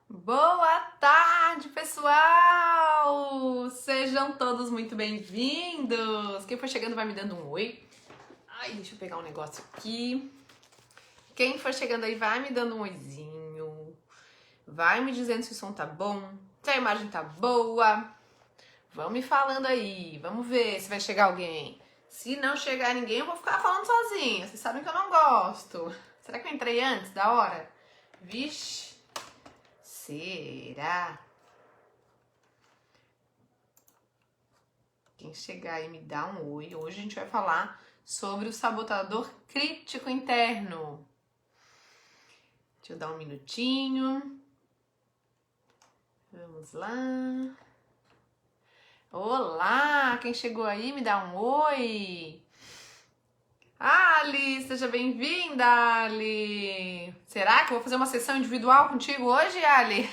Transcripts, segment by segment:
Boa tarde, pessoal! Sejam todos muito bem-vindos! Quem for chegando vai me dando um oi. Ai, deixa eu pegar um negócio aqui. Quem for chegando aí vai me dando um oizinho. Vai me dizendo se o som tá bom, se a imagem tá boa. Vão me falando aí. Vamos ver se vai chegar alguém. Se não chegar ninguém, eu vou ficar falando sozinha. Vocês sabem que eu não gosto. Será que eu entrei antes da hora? Vixe. Será? Quem chegar aí me dá um oi. Hoje a gente vai falar sobre o sabotador crítico interno. Deixa eu dar um minutinho. Vamos lá. Olá! Quem chegou aí me dá um oi. Ali, seja bem-vinda, Ali. Será que eu vou fazer uma sessão individual contigo hoje, Ali?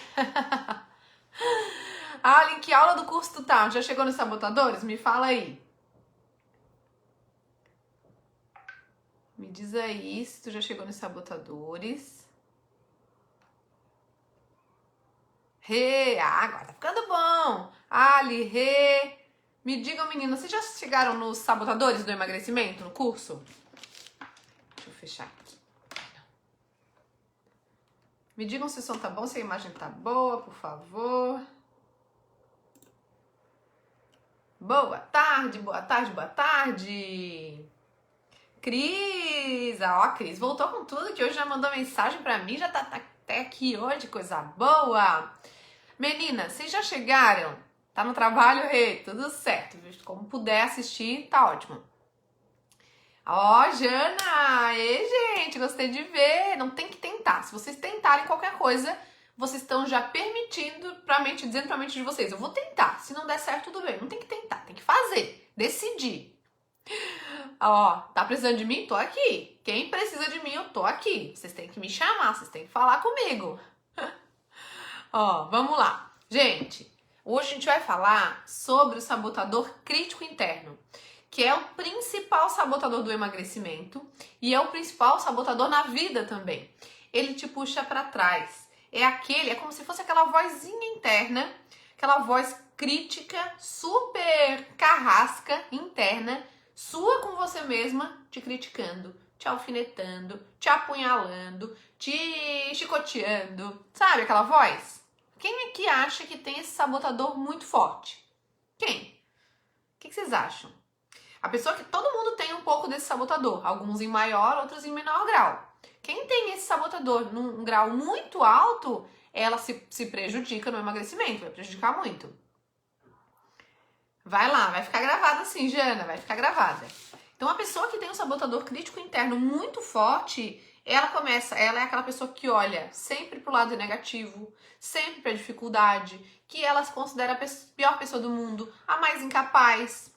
Ali, em que aula do curso tu tá? Já chegou nos sabotadores? Me fala aí. Me diz aí se tu já chegou nos sabotadores. Agora tá ficando bom. Ali, Me digam, meninas, vocês já chegaram nos sabotadores do emagrecimento no curso? Deixa eu fechar aqui. Me digam se o som tá bom, se a imagem tá boa, por favor. Boa tarde, boa tarde, boa tarde. Cris, ó, a Cris voltou com tudo, que hoje já mandou mensagem pra mim, já tá até aqui hoje, coisa boa. Meninas, vocês já chegaram? Tá no trabalho, tudo certo, como puder assistir, tá ótimo. Ó, Jana, gente, gostei de ver, não tem que tentar, se vocês tentarem qualquer coisa, vocês estão já permitindo dizendo pra mente de vocês, eu vou tentar, se não der certo, tudo bem, não tem que tentar, tem que fazer, decidir. Ó, tá precisando de mim? Tô aqui. Quem precisa de mim, eu tô aqui. Vocês têm que me chamar, vocês têm que falar comigo. Ó, vamos lá. Gente, hoje a gente vai falar sobre o sabotador crítico interno, que é o principal sabotador do emagrecimento e é o principal sabotador na vida também. Ele te puxa pra trás. É como se fosse aquela vozinha interna, aquela voz crítica, super carrasca interna, sua com você mesma, te criticando, te alfinetando, te apunhalando, te chicoteando. Sabe aquela voz? Quem é que acha que tem esse sabotador muito forte? Quem? O que vocês acham? A pessoa que todo mundo tem um pouco desse sabotador, alguns em maior, outros em menor grau. Quem tem esse sabotador num grau muito alto, ela se prejudica no emagrecimento, vai prejudicar muito. Vai lá, vai ficar gravado assim, Jana, vai ficar gravada. Então, a pessoa que tem um sabotador crítico interno muito forte, ela é aquela pessoa que olha sempre pro lado negativo, sempre pra dificuldade, que ela se considera a pior pessoa do mundo, a mais incapaz,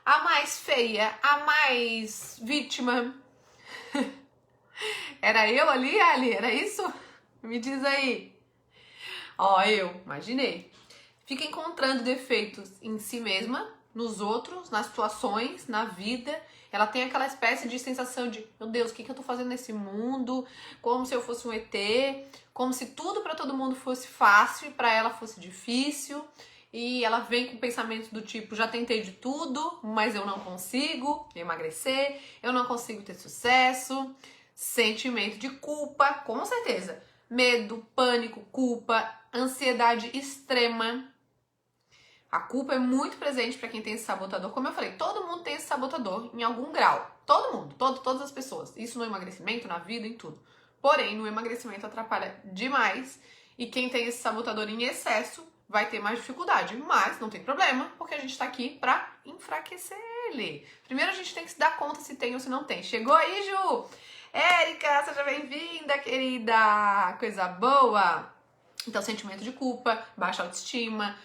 a mais feia, a mais vítima. Era eu ali, Era isso? Me diz aí. Ó, eu, imaginei. Fica encontrando defeitos em si mesma, nos outros, nas situações, na vida. Ela tem aquela espécie de sensação de, meu Deus, o que eu tô fazendo nesse mundo? Como se eu fosse um ET, como se tudo pra todo mundo fosse fácil e pra ela fosse difícil. E ela vem com pensamentos do tipo, já tentei de tudo, mas eu não consigo emagrecer, eu não consigo ter sucesso. Sentimento de culpa, com certeza. Medo, pânico, culpa, ansiedade extrema. A culpa é muito presente para quem tem esse sabotador. Como eu falei, todo mundo tem esse sabotador em algum grau. Todo mundo, todas as pessoas. Isso no emagrecimento, na vida, em tudo. Porém, no emagrecimento atrapalha demais. E quem tem esse sabotador em excesso vai ter mais dificuldade. Mas não tem problema, porque a gente tá aqui pra enfraquecer ele. Primeiro a gente tem que se dar conta se tem ou se não tem. Chegou aí, Ju? Érica, seja bem-vinda, querida! Coisa boa! Então, sentimento de culpa, baixa autoestima,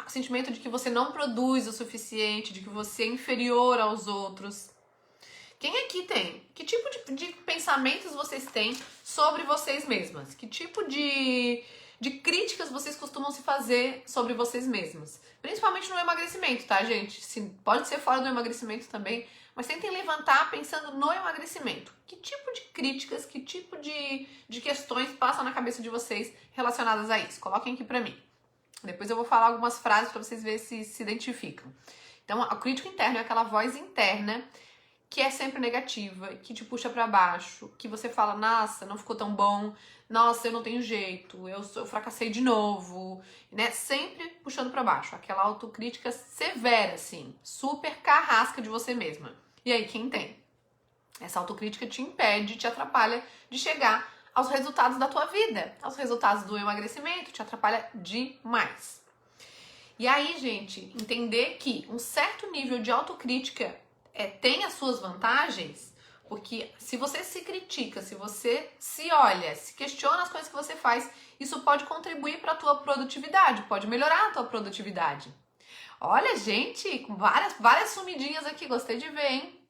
sentimento de que você não produz o suficiente, de que você é inferior aos outros. Quem aqui tem? Que tipo de pensamentos vocês têm sobre vocês mesmas? Que tipo de críticas vocês costumam se fazer sobre vocês mesmas? Principalmente no emagrecimento, tá, gente? Pode ser fora do emagrecimento também, mas tentem levantar pensando no emagrecimento. Que tipo de críticas, que tipo de questões passam na cabeça de vocês relacionadas a isso? Coloquem aqui pra mim. Depois eu vou falar algumas frases pra vocês verem se identificam. Então, o crítico interno é aquela voz interna que é sempre negativa, que te puxa pra baixo, que você fala, nossa, não ficou tão bom, nossa, eu não tenho jeito, eu fracassei de novo, né? Sempre puxando pra baixo, aquela autocrítica severa, assim, super carrasca de você mesma. E aí, quem tem? Essa autocrítica te impede, te atrapalha de chegar aos resultados da tua vida, aos resultados do emagrecimento, te atrapalha demais. E aí, gente, entender que um certo nível de autocrítica tem as suas vantagens, porque se você se critica, se você se olha, se questiona as coisas que você faz, isso pode contribuir para a tua produtividade, pode melhorar a tua produtividade. Olha, gente, com várias sumidinhas aqui, gostei de ver, hein?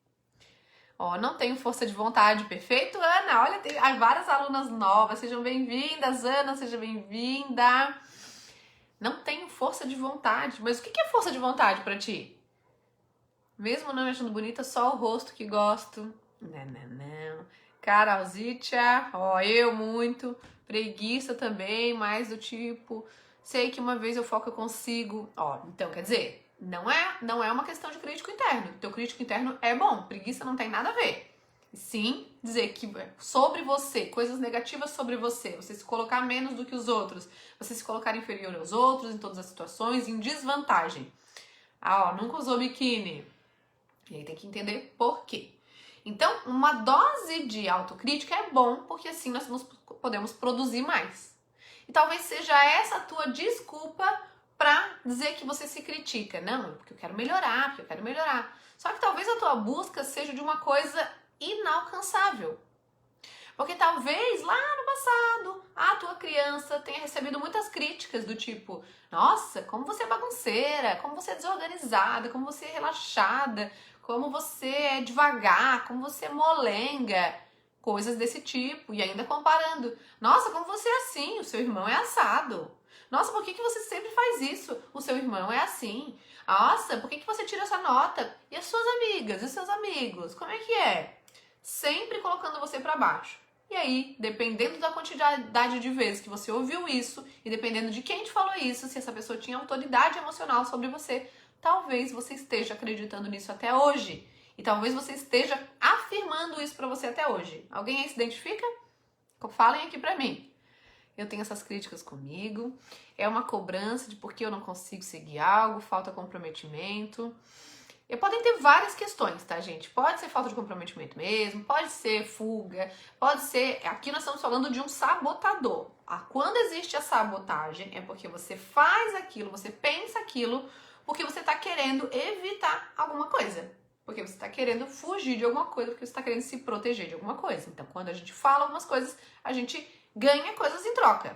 Ó, não tenho força de vontade, perfeito, Ana? Olha, tem várias alunas novas, sejam bem-vindas, Ana, seja bem-vinda. Não tenho força de vontade, mas o que é força de vontade para ti? Mesmo não me achando bonita, só o rosto que gosto. Não. Carolzitia, ó, eu muito. Preguiça também, mais do tipo, sei que uma vez eu foco, eu consigo. Ó, então quer dizer, não é uma questão de crítico interno. Teu crítico interno é bom, preguiça não tem nada a ver. Sim, dizer que sobre você, coisas negativas sobre você se colocar menos do que os outros, você se colocar inferior aos outros em todas as situações, em desvantagem. Ah, ó, nunca usou biquíni. E aí tem que entender por quê. Então, uma dose de autocrítica é bom, porque assim nós podemos produzir mais. E talvez seja essa a tua desculpa para dizer que você se critica. Não, porque eu quero melhorar, porque eu quero melhorar. Só que talvez a tua busca seja de uma coisa inalcançável. Porque talvez lá no passado a tua criança tenha recebido muitas críticas do tipo, nossa, como você é bagunceira, como você é desorganizada, como você é relaxada, como você é devagar, como você é molenga, coisas desse tipo. E ainda comparando, nossa, como você é assim, o seu irmão é assado. Nossa, por que você sempre faz isso? O seu irmão é assim. Nossa, por que você tira essa nota? E as suas amigas, e os seus amigos, como é que é? Sempre colocando você pra baixo. E aí, dependendo da quantidade de vezes que você ouviu isso, e dependendo de quem te falou isso, se essa pessoa tinha autoridade emocional sobre você, talvez você esteja acreditando nisso até hoje. E talvez você esteja afirmando isso pra você até hoje. Alguém aí se identifica? Falem aqui pra mim. Eu tenho essas críticas comigo, é uma cobrança de por que eu não consigo seguir algo, falta comprometimento. E podem ter várias questões, tá, gente? Pode ser falta de comprometimento mesmo, pode ser fuga, pode ser... Aqui nós estamos falando de um sabotador. Quando existe a sabotagem, é porque você faz aquilo, você pensa aquilo, porque você está querendo evitar alguma coisa. Porque você está querendo fugir de alguma coisa, porque você está querendo se proteger de alguma coisa. Então, quando a gente fala algumas coisas, a gente ganha coisas em troca.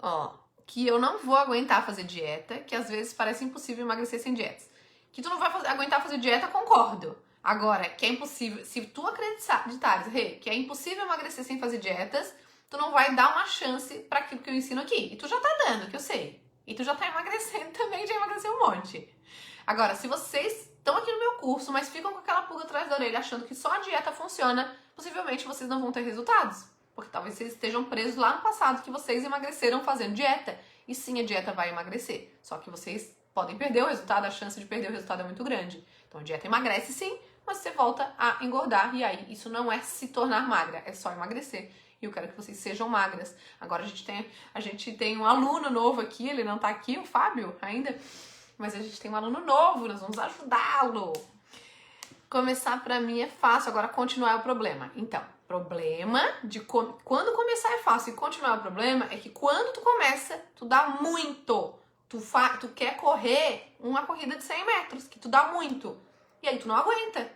Ó... que eu não vou aguentar fazer dieta, que às vezes parece impossível emagrecer sem dietas. Que tu não vai aguentar fazer dieta, concordo. Agora, que é impossível, se tu acreditares, que é impossível emagrecer sem fazer dietas, tu não vai dar uma chance para aquilo que eu ensino aqui. E tu já tá dando, que eu sei. E tu já tá emagrecendo também, já emagreceu um monte. Agora, se vocês estão aqui no meu curso, mas ficam com aquela pulga atrás da orelha achando que só a dieta funciona, possivelmente vocês não vão ter resultados. Porque talvez vocês estejam presos lá no passado que vocês emagreceram fazendo dieta. E sim, a dieta vai emagrecer. Só que vocês podem perder o resultado, a chance de perder o resultado é muito grande. Então a dieta emagrece sim, mas você volta a engordar. E aí isso não é se tornar magra, é só emagrecer. E eu quero que vocês sejam magras. Agora a gente tem um aluno novo aqui, ele não tá aqui, o Fábio ainda. Mas a gente tem um aluno novo, nós vamos ajudá-lo. Começar pra mim é fácil, agora continuar é o problema. Então, problema de quando começar é fácil e continuar é o problema é que quando tu começa, tu dá muito. Tu quer correr uma corrida de 100 metros, que tu dá muito. E aí tu não aguenta.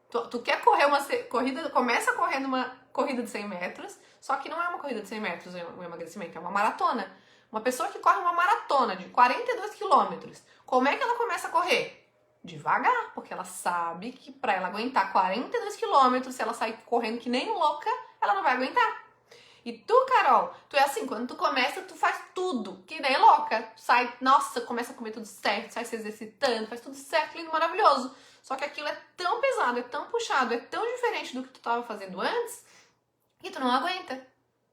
Tu quer correr uma corrida, começa correndo uma corrida de 100 metros, só que não é uma corrida de 100 metros o emagrecimento, é uma maratona. Uma pessoa que corre uma maratona de 42 quilômetros, como é que ela começa a correr? Devagar, porque ela sabe que pra ela aguentar 42 quilômetros, se ela sair correndo que nem louca, ela não vai aguentar. E tu, Carol, tu é assim, quando tu começa, tu faz tudo, que nem louca. Sai, nossa, começa a comer tudo certo, sai se exercitando, faz tudo certo, lindo, maravilhoso. Só que aquilo é tão pesado, é tão puxado, é tão diferente do que tu estava fazendo antes, que tu não aguenta.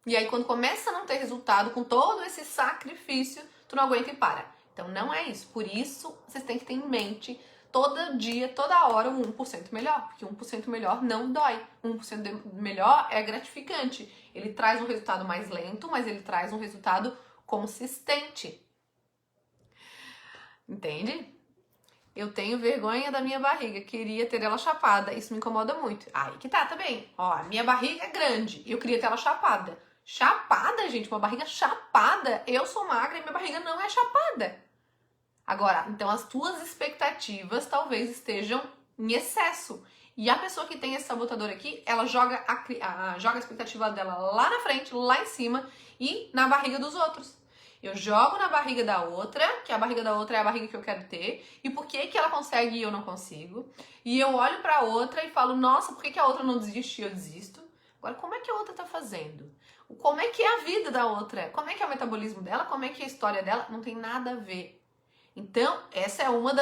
E aí quando começa a não ter resultado com todo esse sacrifício, tu não aguenta e para. Então não é isso. Por isso vocês têm que ter em mente todo dia, toda hora, o 1% melhor. Porque 1% melhor não dói. 1% melhor é gratificante. Ele traz um resultado mais lento, mas ele traz um resultado consistente. Entende? Eu tenho vergonha da minha barriga, queria ter ela chapada, isso me incomoda muito. Aí que tá também. Ó, a minha barriga é grande, eu queria ter ela chapada. Chapada, gente, uma barriga chapada. Eu sou magra e minha barriga não é chapada. Agora, então as tuas expectativas talvez estejam em excesso. E a pessoa que tem esse sabotador aqui, ela joga a expectativa dela lá na frente, lá em cima e na barriga dos outros. Eu jogo na barriga da outra, que a barriga da outra é a barriga que eu quero ter, e por que que ela consegue e eu não consigo? E eu olho pra outra e falo, nossa, por que que a outra não desiste e eu desisto? Agora, como é que a outra tá fazendo? Como é que é a vida da outra? Como é que é o metabolismo dela? Como é que é a história dela? Não tem nada a ver. Então, essa é uma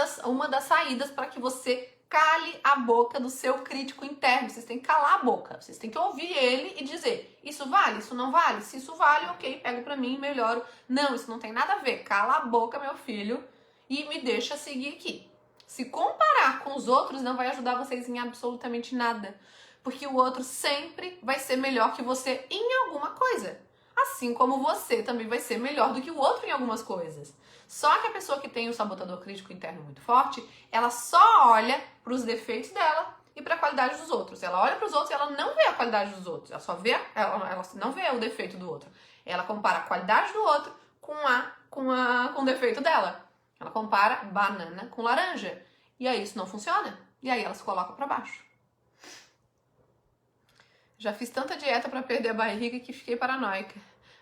das saídas para que você cale a boca do seu crítico interno. Vocês têm que calar a boca. Vocês têm que ouvir ele e dizer, isso vale, isso não vale? Se isso vale, ok, pego pra mim e melhoro. Não, isso não tem nada a ver. Cala a boca, meu filho, e me deixa seguir aqui. Se comparar com os outros, não vai ajudar vocês em absolutamente nada. Porque o outro sempre vai ser melhor que você em alguma coisa. Assim como você também vai ser melhor do que o outro em algumas coisas. Só que a pessoa que tem o sabotador crítico interno muito forte, ela só olha para os defeitos dela e para a qualidade dos outros. Ela olha para os outros e ela não vê a qualidade dos outros. Ela só vê, ela não vê o defeito do outro. Ela compara a qualidade do outro com o defeito dela. Ela compara banana com laranja. E aí isso não funciona. E aí ela se coloca para baixo. Já fiz tanta dieta para perder a barriga que fiquei paranoica.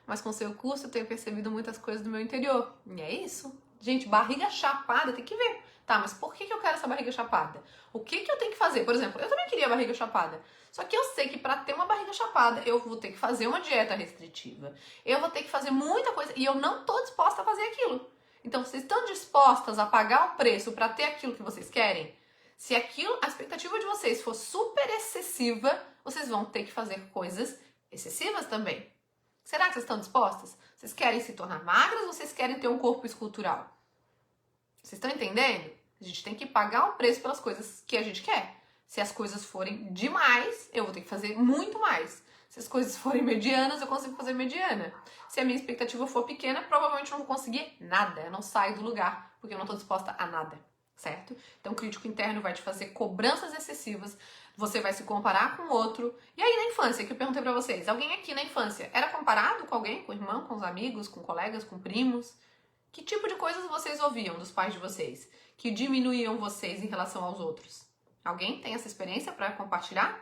Mas com seu curso eu tenho percebido muitas coisas do meu interior. E é isso. Gente, barriga chapada, tem que ver. Tá, mas por que eu quero essa barriga chapada? O que eu tenho que fazer? Por exemplo, eu também queria barriga chapada. Só que eu sei que para ter uma barriga chapada, eu vou ter que fazer uma dieta restritiva. Eu vou ter que fazer muita coisa. E eu não tô disposta a fazer aquilo. Então, vocês estão dispostas a pagar o preço para ter aquilo que vocês querem? Se aquilo, a expectativa de vocês for super excessiva, vocês vão ter que fazer coisas excessivas também. Será que vocês estão dispostas? Vocês querem se tornar magras ou vocês querem ter um corpo escultural? Vocês estão entendendo? A gente tem que pagar o preço pelas coisas que a gente quer. Se as coisas forem demais, eu vou ter que fazer muito mais. Se as coisas forem medianas, eu consigo fazer mediana. Se a minha expectativa for pequena, provavelmente eu não vou conseguir nada. Eu não saio do lugar, porque eu não estou disposta a nada. Certo? Então o crítico interno vai te fazer cobranças excessivas, você vai se comparar com o outro. E aí na infância, que eu perguntei pra vocês, alguém aqui na infância era comparado com alguém? Com o irmão, com os amigos, com colegas, com primos? Que tipo de coisas vocês ouviam dos pais de vocês que diminuíam vocês em relação aos outros? Alguém tem essa experiência para compartilhar?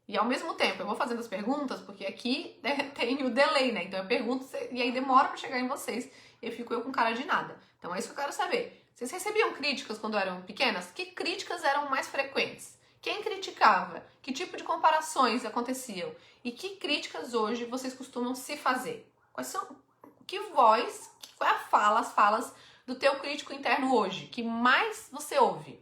E ao mesmo tempo, eu vou fazendo as perguntas, porque aqui tem o delay, né? Então eu pergunto e aí demora pra chegar em vocês. E fico eu com cara de nada. Então é isso que eu quero saber. Vocês recebiam críticas quando eram pequenas? Que críticas eram mais frequentes? Quem criticava? Que tipo de comparações aconteciam? E que críticas hoje vocês costumam se fazer? Quais são? Que voz, qual é as falas do teu crítico interno hoje? Que mais você ouve?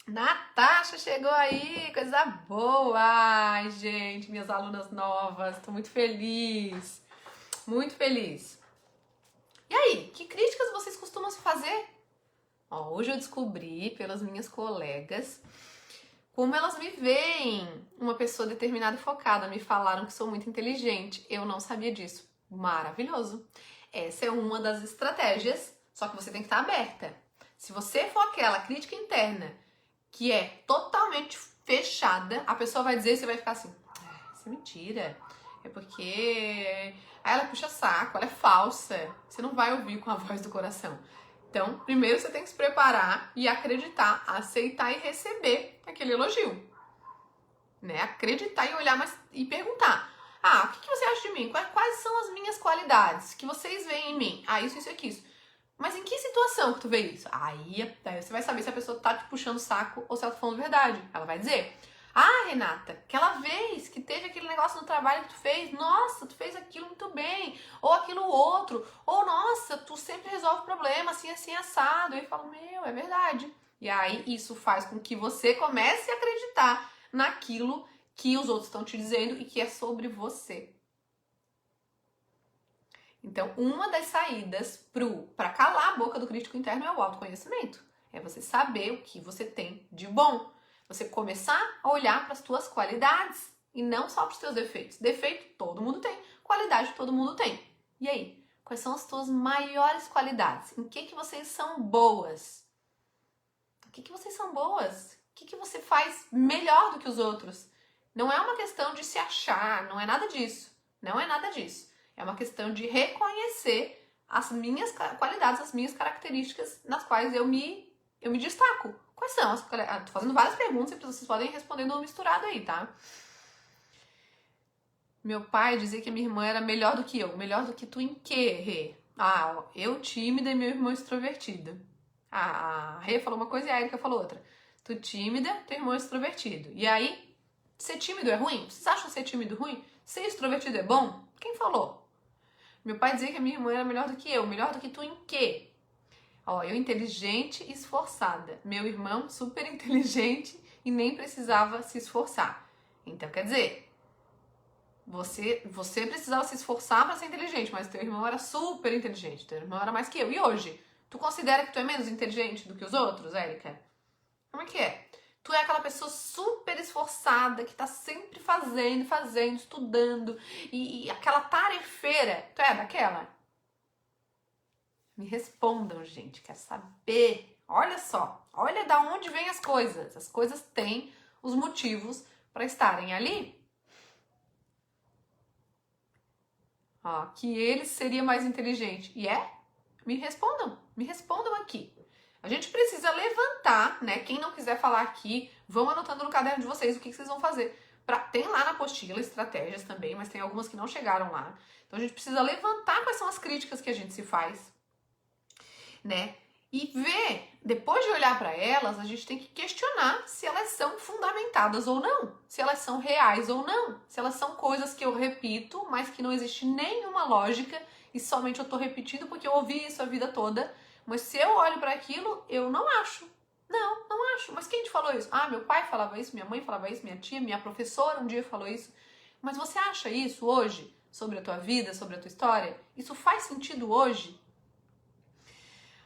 Natasha chegou aí, coisa boa! Ai, gente, minhas alunas novas, tô muito feliz. Muito feliz. E aí, que críticas vocês costumam se fazer? Ó, hoje eu descobri pelas minhas colegas como elas me veem uma pessoa determinada e focada. Me falaram que sou muito inteligente. Eu não sabia disso. Maravilhoso. Essa é uma das estratégias, só que você tem que estar aberta. Se você for aquela crítica interna que é totalmente fechada, a pessoa vai dizer e você vai ficar assim, isso é mentira. É porque ela puxa saco, ela é falsa. Você não vai ouvir com a voz do coração. Então, primeiro você tem que se preparar e acreditar, aceitar e receber aquele elogio. Né? Acreditar e olhar e perguntar. Ah, o que você acha de mim? Quais são as minhas qualidades que vocês veem em mim? Ah, isso, isso. Mas em que situação que tu vê isso? Aí você vai saber se a pessoa tá te puxando o saco ou se ela tá falando verdade. Ela vai dizer, Ah, Renata, aquela vez que teve aquele negócio no trabalho que tu fez, nossa, tu fez aquilo muito bem, ou aquilo outro, ou nossa, tu sempre resolve problema assim, assim, assado. E eu falo, meu, é verdade. E aí isso faz com que você comece a acreditar naquilo que os outros estão te dizendo e que é sobre você. Então, uma das saídas para calar a boca do crítico interno é o autoconhecimento. É você saber o que você tem de bom. Você começar a olhar para as tuas qualidades e não só para os teus defeitos. Defeito todo mundo tem, qualidade todo mundo tem. E aí, quais são as tuas maiores qualidades? Em que vocês são boas? O que vocês são boas? O que você faz melhor do que os outros? Não é uma questão de se achar, não é nada disso. Não é nada disso. É uma questão de reconhecer as minhas qualidades, as minhas características nas quais eu me destaco. Quais são as qualidades? Tô fazendo várias perguntas e vocês podem ir respondendo misturado aí, tá? Meu pai dizia que minha irmã era melhor do que eu. Melhor do que tu em quê, Rê? Ah, eu tímida e meu irmão extrovertido. A Rê falou uma coisa e a Erika falou outra. Tu tímida, teu irmão extrovertido. E aí, ser tímido é ruim? Vocês acham ser tímido ruim? Ser extrovertido é bom? Quem falou? Meu pai dizia que a minha irmã era melhor do que eu. Melhor do que tu em quê? Ó, eu inteligente e esforçada. Meu irmão super inteligente e nem precisava se esforçar. Então, quer dizer, você precisava se esforçar para ser inteligente, mas teu irmão era super inteligente. Teu irmão era mais que eu. E hoje? Tu considera que tu é menos inteligente do que os outros, Érica? Como é que é? Tu é aquela pessoa super esforçada que tá sempre fazendo, estudando e aquela tarefeira. Tu é daquela? Me respondam, gente. Quero saber. Olha só. Olha da onde vêm as coisas. As coisas têm os motivos para estarem ali. Ó, que ele seria mais inteligente. E é? Me respondam aqui. A gente precisa levantar, né? Quem não quiser falar aqui, vão anotando no caderno de vocês o que vocês vão fazer. Tem lá na apostila estratégias também, mas tem algumas que não chegaram lá. Então a gente precisa levantar quais são as críticas que a gente se faz, né? E ver, depois de olhar para elas, a gente tem que questionar se elas são fundamentadas ou não, se elas são reais ou não, se elas são coisas que eu repito, mas que não existe nenhuma lógica e somente eu tô repetindo porque eu ouvi isso a vida toda. Mas se eu olho para aquilo, eu não acho. Não acho. Mas quem te falou isso? Ah, meu pai falava isso, minha mãe falava isso, minha tia, minha professora um dia falou isso. Mas você acha isso hoje? Sobre a tua vida, sobre a tua história? Isso faz sentido hoje?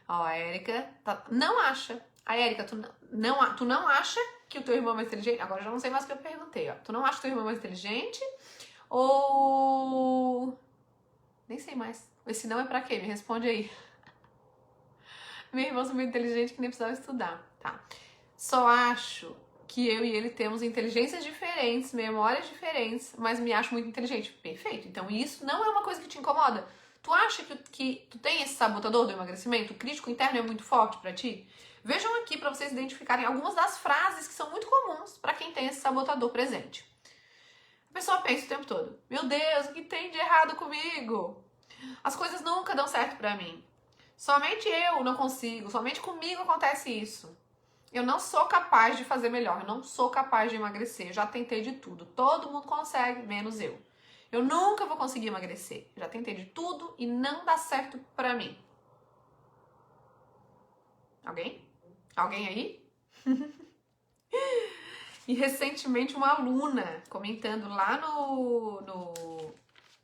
Ó, a Erika não acha. A Erika, tu não acha que o teu irmão é mais inteligente? Agora eu já não sei mais o que eu perguntei, ó. Tu não acha que o teu irmão é mais inteligente? Ou... nem sei mais. Esse não é pra quê? Me responde aí. Meu irmão é muito inteligente que nem precisava estudar, tá? Só acho que eu e ele temos inteligências diferentes, memórias diferentes, mas me acho muito inteligente. Perfeito. Então isso não é uma coisa que te incomoda. Tu acha que tu tem esse sabotador do emagrecimento? O crítico interno é muito forte pra ti? Vejam aqui pra vocês identificarem algumas das frases que são muito comuns pra quem tem esse sabotador presente. A pessoa pensa o tempo todo: meu Deus, o que tem de errado comigo? As coisas nunca dão certo pra mim. Somente eu não consigo, somente comigo acontece isso. Eu não sou capaz de fazer melhor, eu não sou capaz de emagrecer, eu já tentei de tudo. Todo mundo consegue, menos eu. Eu nunca vou conseguir emagrecer, já tentei de tudo e não dá certo pra mim. Alguém? Alguém aí? E recentemente uma aluna comentando lá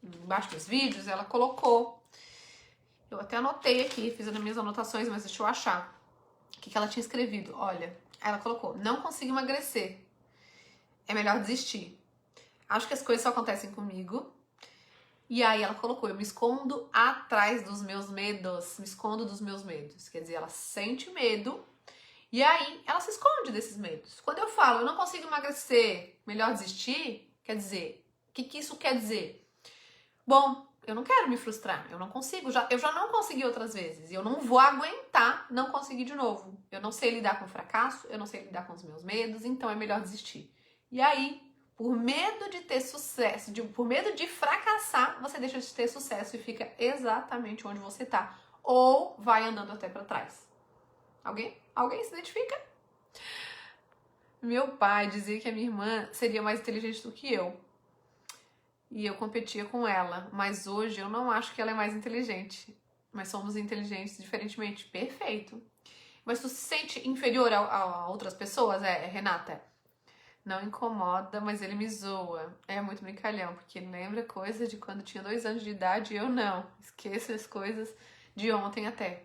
embaixo dos vídeos, ela colocou. Eu até anotei aqui, fiz as minhas anotações, mas deixa eu achar. O que ela tinha escrevido? Olha, ela colocou: não consigo emagrecer. É melhor desistir. Acho que as coisas só acontecem comigo. E aí ela colocou: eu me escondo atrás dos meus medos. Me escondo dos meus medos. Quer dizer, ela sente medo e aí ela se esconde desses medos. Quando eu falo: eu não consigo emagrecer, melhor desistir, quer dizer, o que isso quer dizer? Bom, eu não quero me frustrar, eu não consigo, eu já não consegui outras vezes, e eu não vou aguentar não conseguir de novo. Eu não sei lidar com o fracasso, eu não sei lidar com os meus medos, então é melhor desistir. E aí, por medo de ter sucesso, por medo de fracassar, você deixa de ter sucesso e fica exatamente onde você tá, ou vai andando até para trás. Alguém? Alguém se identifica? Meu pai dizia que a minha irmã seria mais inteligente do que eu. E eu competia com ela. Mas hoje eu não acho que ela é mais inteligente. Mas somos inteligentes diferentemente. Perfeito. Mas tu se sente inferior a outras pessoas, Renata? Não incomoda, mas ele me zoa. É muito brincalhão, porque ele lembra coisas de quando tinha 2 anos de idade e eu não. Esqueço as coisas de ontem até.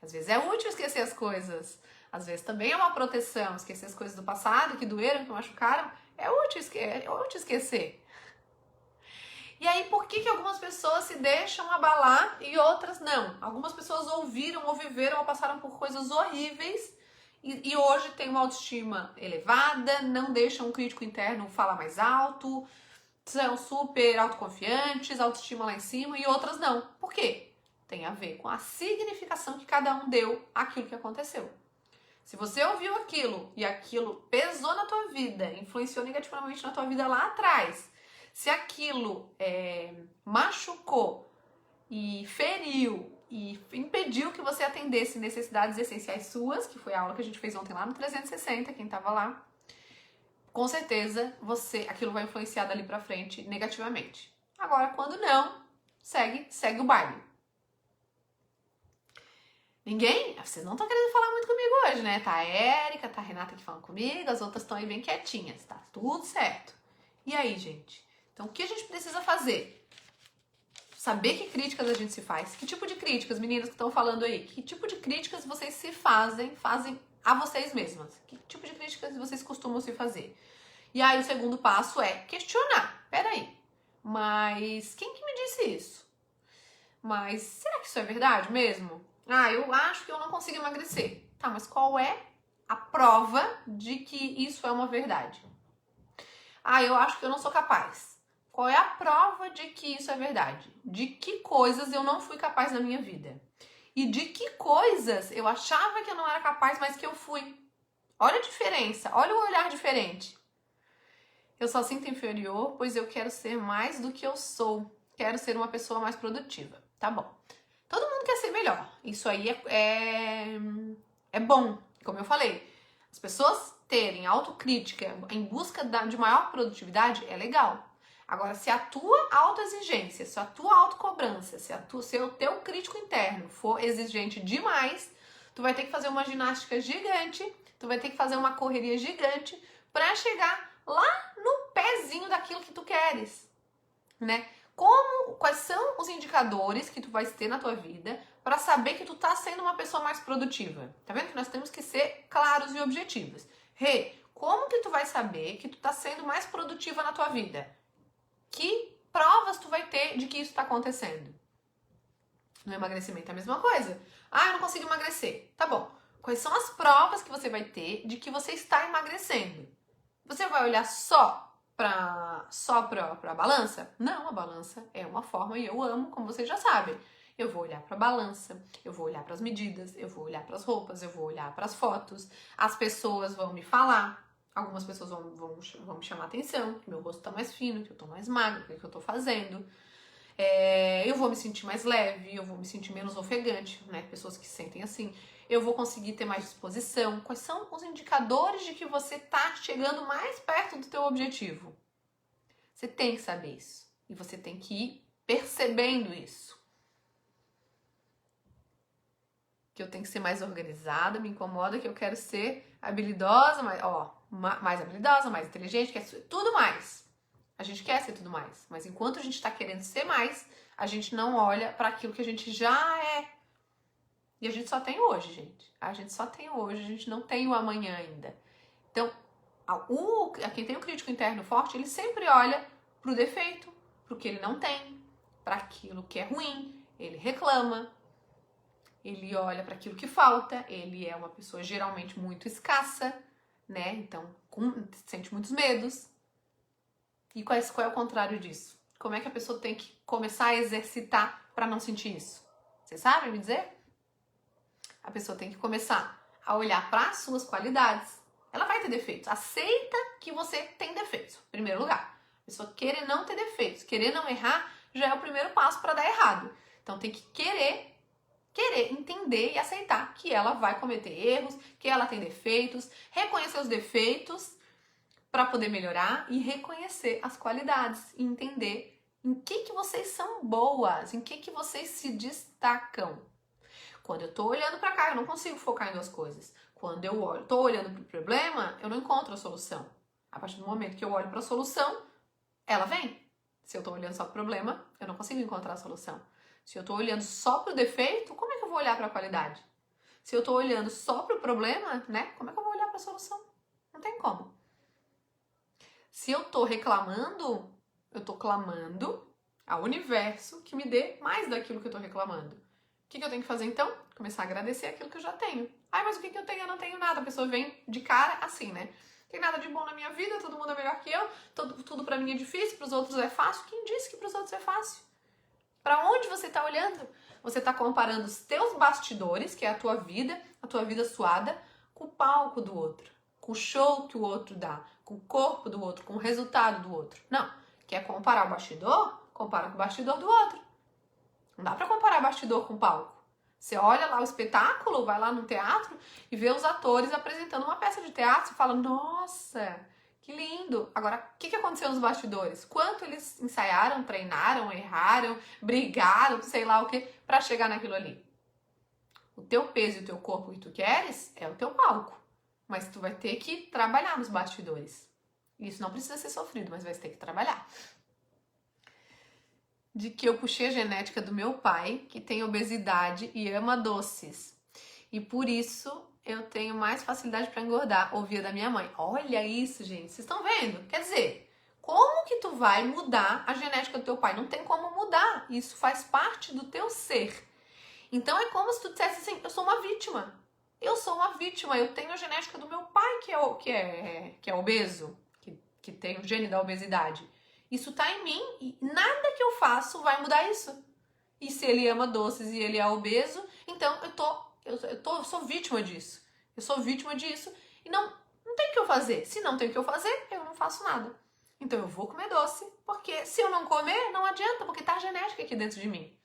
Às vezes é útil esquecer as coisas. Às vezes também é uma proteção. Esquecer as coisas do passado, que doeram, que machucaram. É útil esquecer. E aí, por que algumas pessoas se deixam abalar e outras não? Algumas pessoas ouviram ou viveram ou passaram por coisas horríveis e hoje tem uma autoestima elevada, não deixam o crítico interno falar mais alto, são super autoconfiantes, autoestima lá em cima, e outras não. Por quê? Tem a ver com a significação que cada um deu àquilo que aconteceu. Se você ouviu aquilo e aquilo pesou na tua vida, influenciou negativamente na tua vida lá atrás, se aquilo machucou e feriu e impediu que você atendesse necessidades essenciais suas, que foi a aula que a gente fez ontem lá no 360, quem tava lá, com certeza aquilo vai influenciar dali pra frente negativamente. Agora, quando não, segue o baile. Ninguém? Vocês não estão querendo falar muito comigo hoje, né? Tá a Érica, tá a Renata aqui falando comigo, as outras estão aí bem quietinhas, tá tudo certo. E aí, gente? Então, o que a gente precisa fazer? Saber que críticas a gente se faz. Que tipo de críticas, meninas que estão falando aí? Que tipo de críticas vocês se fazem a vocês mesmas? Que tipo de críticas vocês costumam se fazer? E aí, o segundo passo é questionar. Peraí, mas quem que me disse isso? Mas será que isso é verdade mesmo? Eu acho que eu não consigo emagrecer. Tá, mas qual é a prova de que isso é uma verdade? Eu acho que eu não sou capaz. Qual é a prova de que isso é verdade? De que coisas eu não fui capaz na minha vida? E de que coisas eu achava que eu não era capaz, mas que eu fui? Olha a diferença, olha o olhar diferente. Eu só sinto inferior, pois eu quero ser mais do que eu sou. Quero ser uma pessoa mais produtiva. Tá bom. Todo mundo quer ser melhor. Isso aí é bom, como eu falei. As pessoas terem autocrítica em busca de maior produtividade é legal. Agora, se a tua autoexigência, se a tua autocobrança, se o teu crítico interno for exigente demais, tu vai ter que fazer uma ginástica gigante, tu vai ter que fazer uma correria gigante para chegar lá no pezinho daquilo que tu queres, né? Quais são os indicadores que tu vai ter na tua vida para saber que tu tá sendo uma pessoa mais produtiva? Tá vendo que nós temos que ser claros e objetivos. Como que tu vai saber que tu tá sendo mais produtiva na tua vida? Que provas tu vai ter de que isso está acontecendo? No emagrecimento é a mesma coisa. Eu não consigo emagrecer. Tá bom. Quais são as provas que você vai ter de que você está emagrecendo? Você vai olhar só pra balança? Não, a balança é uma forma e eu amo, como vocês já sabem. Eu vou olhar pra balança, eu vou olhar pras medidas, eu vou olhar pras roupas, eu vou olhar pras fotos. As pessoas vão me falar. Algumas pessoas vão me chamar a atenção, que meu rosto tá mais fino, que eu tô mais magro, o que eu tô fazendo. Eu vou me sentir mais leve, eu vou me sentir menos ofegante, né? Pessoas que se sentem assim. Eu vou conseguir ter mais disposição. Quais são os indicadores de que você tá chegando mais perto do teu objetivo? Você tem que saber isso. E você tem que ir percebendo isso. Que eu tenho que ser mais organizada, me incomoda que eu quero ser habilidosa, mais habilidosa, mais inteligente, quer ser tudo mais. A gente quer ser tudo mais, mas enquanto a gente tá querendo ser mais, a gente não olha para aquilo que a gente já é. E a gente só tem hoje, gente. A gente só tem hoje, a gente não tem o amanhã ainda. Então, quem tem um crítico interno forte, ele sempre olha pro defeito, pro que ele não tem, para aquilo que é ruim, ele reclama. Ele olha para aquilo que falta, ele é uma pessoa geralmente muito escassa, né? Então, sente muitos medos. E qual é o contrário disso? Como é que a pessoa tem que começar a exercitar para não sentir isso? Vocês sabem me dizer? A pessoa tem que começar a olhar para as suas qualidades. Ela vai ter defeitos. Aceita que você tem defeitos, em primeiro lugar. A pessoa querer não ter defeitos, querer não errar, já é o primeiro passo para dar errado. Então, tem que querer querer entender e aceitar que ela vai cometer erros, que ela tem defeitos, reconhecer os defeitos para poder melhorar e reconhecer as qualidades e entender em que vocês são boas, em que vocês se destacam. Quando eu tô olhando para cá, eu não consigo focar em duas coisas. Quando eu tô olhando para o problema, eu não encontro a solução. A partir do momento que eu olho para a solução, ela vem. Se eu tô olhando só para o problema, eu não consigo encontrar a solução. Se eu tô olhando só para o defeito, como é que eu vou olhar para a qualidade? Se eu tô olhando só para o problema, né? Como é que eu vou olhar para a solução? Não tem como. Se eu tô reclamando, eu tô clamando ao universo que me dê mais daquilo que eu tô reclamando. O que eu tenho que fazer então? Começar a agradecer aquilo que eu já tenho. Ai, mas o que eu tenho? Eu não tenho nada. A pessoa vem de cara assim, né? Não tem nada de bom na minha vida, todo mundo é melhor que eu, tudo pra mim é difícil, pros outros é fácil. Quem disse que pros outros é fácil? Pra onde você tá olhando? Você tá comparando os teus bastidores, que é a tua vida suada, com o palco do outro, com o show que o outro dá, com o corpo do outro, com o resultado do outro. Não. Quer comparar o bastidor? Compara com o bastidor do outro. Não dá pra comparar bastidor com palco. Você olha lá o espetáculo, vai lá no teatro e vê os atores apresentando uma peça de teatro e fala, nossa, que lindo. Agora, o que aconteceu nos bastidores? Quanto eles ensaiaram, treinaram, erraram, brigaram, sei lá o que, pra chegar naquilo ali? O teu peso e o teu corpo que tu queres é o teu palco. Mas tu vai ter que trabalhar nos bastidores. Isso não precisa ser sofrido, mas vai ter que trabalhar. De que eu puxei a genética do meu pai, que tem obesidade e ama doces. E por isso eu tenho mais facilidade para engordar, ouvia da minha mãe. Olha isso, gente. Vocês estão vendo? Quer dizer, como que tu vai mudar a genética do teu pai? Não tem como mudar. Isso faz parte do teu ser. Então é como se tu dissesse assim, eu sou uma vítima. Eu sou uma vítima, eu tenho a genética do meu pai que é obeso, que tem o gene da obesidade. Isso tá em mim e nada que eu faço vai mudar isso. E se ele ama doces e ele é obeso, então eu sou vítima disso. Eu sou vítima disso e não tem o que eu fazer. Se não tem o que eu fazer, eu não faço nada. Então eu vou comer doce, porque se eu não comer, não adianta, porque tá a genética aqui dentro de mim.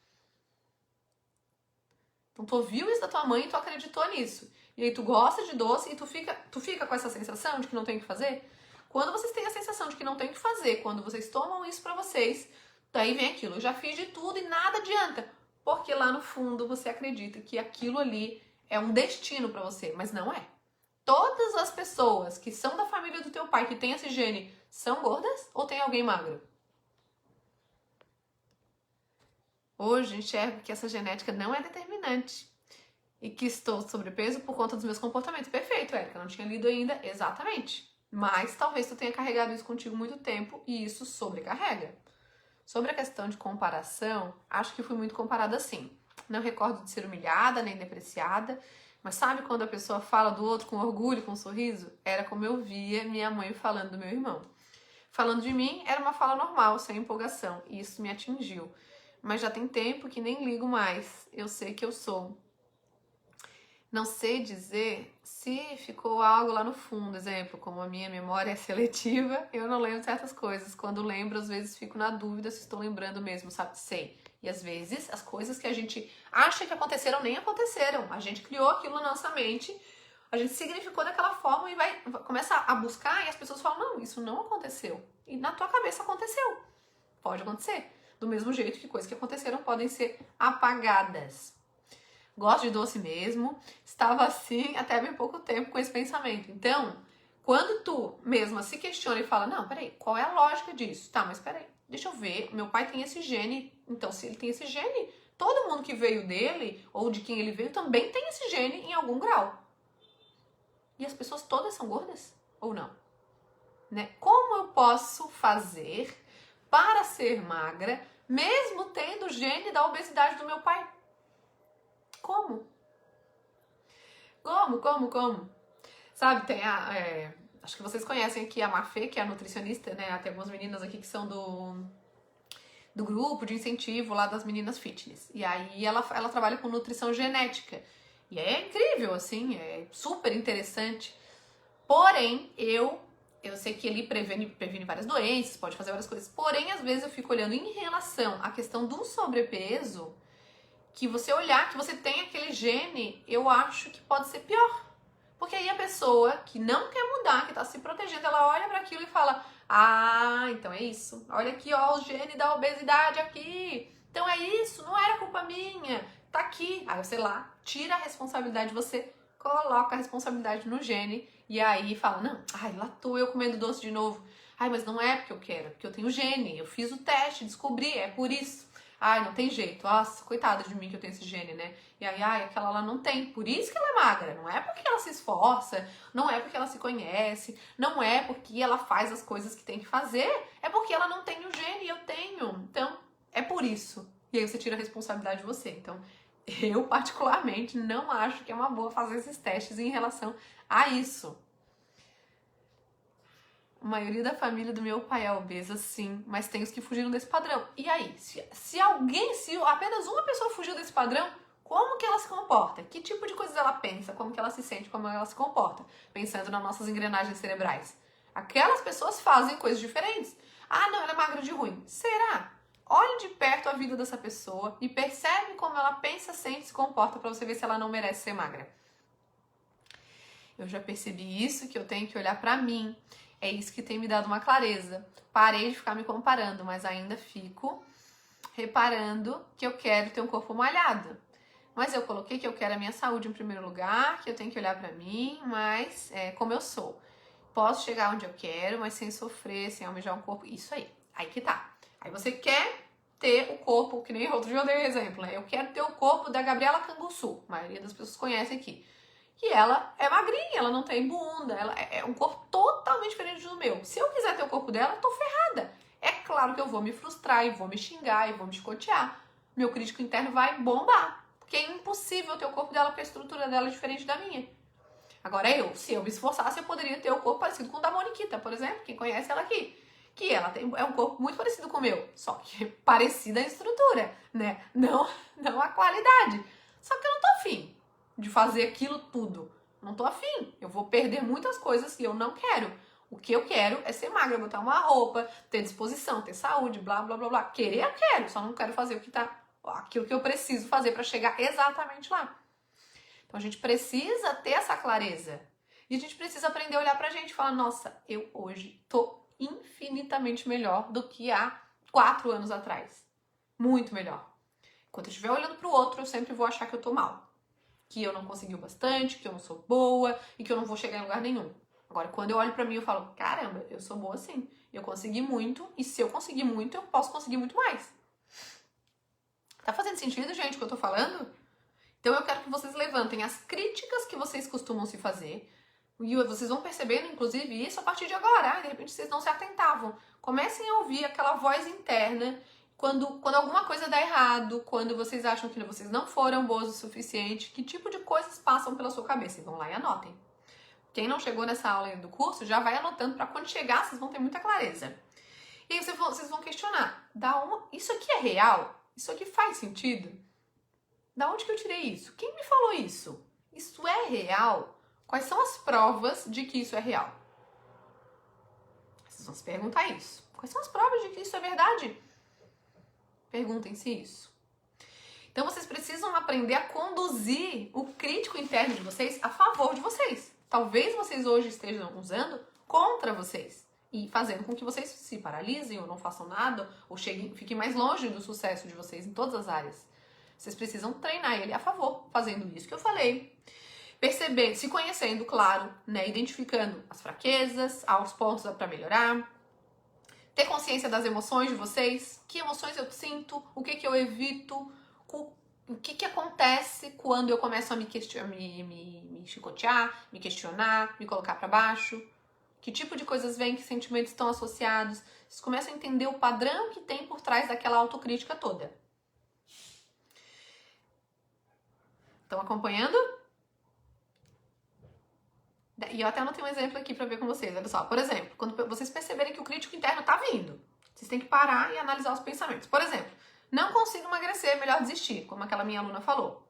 Então tu ouviu isso da tua mãe e tu acreditou nisso. E aí tu gosta de doce e tu fica com essa sensação de que não tem o que fazer. Quando vocês têm a sensação de que não tem o que fazer, quando vocês tomam isso pra vocês, daí vem aquilo, eu já fiz de tudo e nada adianta. Porque lá no fundo você acredita que aquilo ali é um destino pra você, mas não é. Todas as pessoas que são da família do teu pai, que tem esse gene, são gordas ou tem alguém magro? Hoje enxergo que essa genética não é determinante e que estou sobrepeso por conta dos meus comportamentos. Perfeito, Érica, não tinha lido ainda exatamente. Mas talvez tu tenha carregado isso contigo muito tempo e isso sobrecarrega. Sobre a questão de comparação, acho que fui muito comparada assim. Não recordo de ser humilhada nem depreciada, mas sabe quando a pessoa fala do outro com orgulho, com um sorriso? Era como eu via minha mãe falando do meu irmão. Falando de mim, era uma fala normal, sem empolgação, e isso me atingiu. Mas já tem tempo que nem ligo mais. Eu sei que eu sou. Não sei dizer se ficou algo lá no fundo, exemplo, como a minha memória é seletiva, eu não lembro certas coisas. Quando lembro, às vezes fico na dúvida se estou lembrando mesmo, sabe? Sei. E às vezes as coisas que a gente acha que aconteceram nem aconteceram. A gente criou aquilo na nossa mente, a gente significou daquela forma e começa a buscar e as pessoas falam, não, isso não aconteceu. E na tua cabeça aconteceu. Pode acontecer. Do mesmo jeito que coisas que aconteceram podem ser apagadas. Gosto de doce mesmo, estava assim até bem pouco tempo com esse pensamento. Então, quando tu mesma se questiona e fala, não, peraí, qual é a lógica disso? Tá, mas peraí, deixa eu ver, meu pai tem esse gene, então se ele tem esse gene, todo mundo que veio dele, ou de quem ele veio, também tem esse gene em algum grau. E as pessoas todas são gordas? Ou não? Né? Como eu posso fazer para ser magra, mesmo tendo o gene da obesidade do meu pai? Como? Como? Sabe, tem acho que vocês conhecem aqui a Mafê, que é a nutricionista, né? Tem algumas meninas aqui que são do grupo de incentivo lá das meninas fitness. E aí ela trabalha com nutrição genética. E é incrível, assim, é super interessante. Porém, eu sei que ele previne várias doenças, pode fazer várias coisas. Porém, às vezes eu fico olhando em relação à questão do sobrepeso que você olhar que você tem aquele gene, eu acho que pode ser pior. Porque aí a pessoa que não quer mudar, que tá se protegendo, ela olha para aquilo e fala: ah, então é isso. Olha aqui, ó, o gene da obesidade aqui. Então é isso, não era culpa minha. Tá aqui. Aí você lá tira a responsabilidade, você coloca a responsabilidade no gene e aí fala: não, ai, lá tô eu comendo doce de novo. Ai, mas não é porque eu quero, é porque eu tenho gene. Eu fiz o teste, descobri, é por isso. Ai, não tem jeito. Nossa, coitada de mim que eu tenho esse gene, né? E aí, ai, aquela lá não tem. Por isso que ela é magra. Não é porque ela se esforça, não é porque ela se conhece, não é porque ela faz as coisas que tem que fazer, é porque ela não tem o gene e eu tenho. Então, é por isso. E aí você tira a responsabilidade de você. Então, eu particularmente não acho que é uma boa fazer esses testes em relação a isso. A maioria da família do meu pai é obesa, sim, mas tem os que fugiram desse padrão. E aí, se apenas uma pessoa fugiu desse padrão, como que ela se comporta? Que tipo de coisas ela pensa? Como que ela se sente? Como ela se comporta? Pensando nas nossas engrenagens cerebrais. Aquelas pessoas fazem coisas diferentes. Ah, não, ela é magra de ruim. Será? Olhe de perto a vida dessa pessoa e percebe como ela pensa, sente e se comporta para você ver se ela não merece ser magra. Eu já percebi isso, que eu tenho que olhar para mim. É isso que tem me dado uma clareza. Parei de ficar me comparando, mas ainda fico reparando que eu quero ter um corpo malhado. Mas eu coloquei que eu quero a minha saúde em primeiro lugar, que eu tenho que olhar pra mim, mas como eu sou. Posso chegar onde eu quero, mas sem sofrer, sem almejar um corpo. Isso aí. Aí que tá. Aí você quer ter o corpo, que nem outro dia eu dei um exemplo, né? Eu quero ter o corpo da Gabriela Canguçu. A maioria das pessoas conhece aqui. Que ela é magrinha, ela não tem bunda, ela é um corpo totalmente diferente do meu. Se eu quiser ter o corpo dela, eu tô ferrada. É claro que eu vou me frustrar, e vou me xingar, e vou me chicotear. Meu crítico interno vai bombar. Porque é impossível ter o corpo dela, porque a estrutura dela é diferente da minha. Agora se eu me esforçasse, eu poderia ter o corpo parecido com o da Moniquita, por exemplo, quem conhece ela aqui. Que ela é um corpo muito parecido com o meu, só que parecida a estrutura, né? Não a qualidade. Só que eu não tô afim de fazer aquilo tudo. Não tô afim. Eu vou perder muitas coisas que eu não quero. O que eu quero é ser magra, botar uma roupa, ter disposição, ter saúde, blá, blá, blá, blá. Querer eu quero, só não quero fazer aquilo que eu preciso fazer para chegar exatamente lá. Então a gente precisa ter essa clareza. E a gente precisa aprender a olhar pra gente e falar: nossa, eu hoje tô infinitamente melhor do que há 4 anos atrás. Muito melhor. Enquanto eu estiver olhando pro outro, eu sempre vou achar que eu tô mal. Que eu não consegui o bastante, que eu não sou boa e que eu não vou chegar em lugar nenhum. Agora, quando eu olho pra mim, eu falo: caramba, eu sou boa sim. Eu consegui muito e se eu conseguir muito, eu posso conseguir muito mais. Tá fazendo sentido, gente, o que eu tô falando? Então eu quero que vocês levantem as críticas que vocês costumam se fazer. E vocês vão percebendo, inclusive, isso a partir de agora. De repente vocês não se atentavam. Comecem a ouvir aquela voz interna quando alguma coisa dá errado, quando vocês acham que vocês não foram boas o suficiente, que tipo de coisas passam pela sua cabeça. E vão lá e anotem. Quem não chegou nessa aula do curso, já vai anotando para quando chegar, vocês vão ter muita clareza. E aí vocês vão questionar: isso aqui é real? Isso aqui faz sentido? Da onde que eu tirei isso? Quem me falou isso? Isso é real? Quais são as provas de que isso é real? Vocês vão se perguntar isso. Quais são as provas de que isso é verdade? Perguntem-se isso. Então vocês precisam aprender a conduzir o crítico interno de vocês a favor de vocês. Talvez vocês hoje estejam usando contra vocês e fazendo com que vocês se paralisem ou não façam nada ou fiquem mais longe do sucesso de vocês em todas as áreas. Vocês precisam treinar ele a favor, fazendo isso que eu falei. Percebendo, se conhecendo, claro, né? Identificando as fraquezas, aos pontos para melhorar. Ter consciência das emoções de vocês. Que emoções eu sinto, o que eu evito, o que acontece quando eu começo a me chicotear, me questionar, me colocar para baixo. Que tipo de coisas vêm, que sentimentos estão associados. Vocês começam a entender o padrão que tem por trás daquela autocrítica toda. Estão acompanhando? E eu até anotei um exemplo aqui pra ver com vocês. Olha só, por exemplo, quando vocês perceberem que o crítico interno tá vindo, vocês têm que parar e analisar os pensamentos. Por exemplo, não consigo emagrecer, melhor desistir, como aquela minha aluna falou.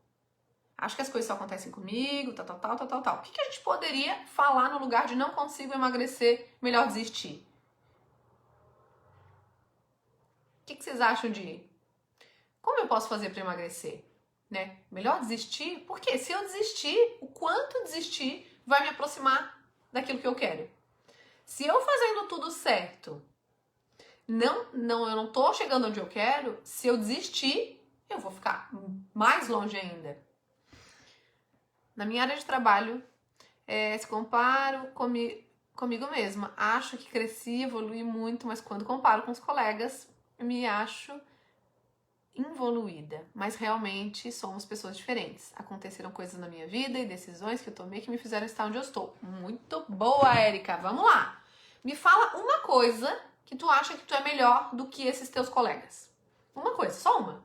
Acho que as coisas só acontecem comigo, tal. O que a gente poderia falar no lugar de não consigo emagrecer, melhor desistir? O que vocês acham de como eu posso fazer pra emagrecer? né? Melhor desistir, porque se eu desistir, o quanto desistir vai me aproximar daquilo que eu quero. Se eu fazendo tudo certo, eu não tô chegando onde eu quero, se eu desistir, eu vou ficar mais longe ainda. Na minha área de trabalho, se comparo comigo mesma, acho que cresci, evolui muito, mas quando comparo com os colegas, me acho involuída. Mas realmente somos pessoas diferentes. Aconteceram coisas na minha vida e decisões que eu tomei que me fizeram estar onde eu estou. Muito boa, Érica. Vamos lá. Me fala uma coisa que tu acha que tu é melhor do que esses teus colegas. Uma coisa, só uma.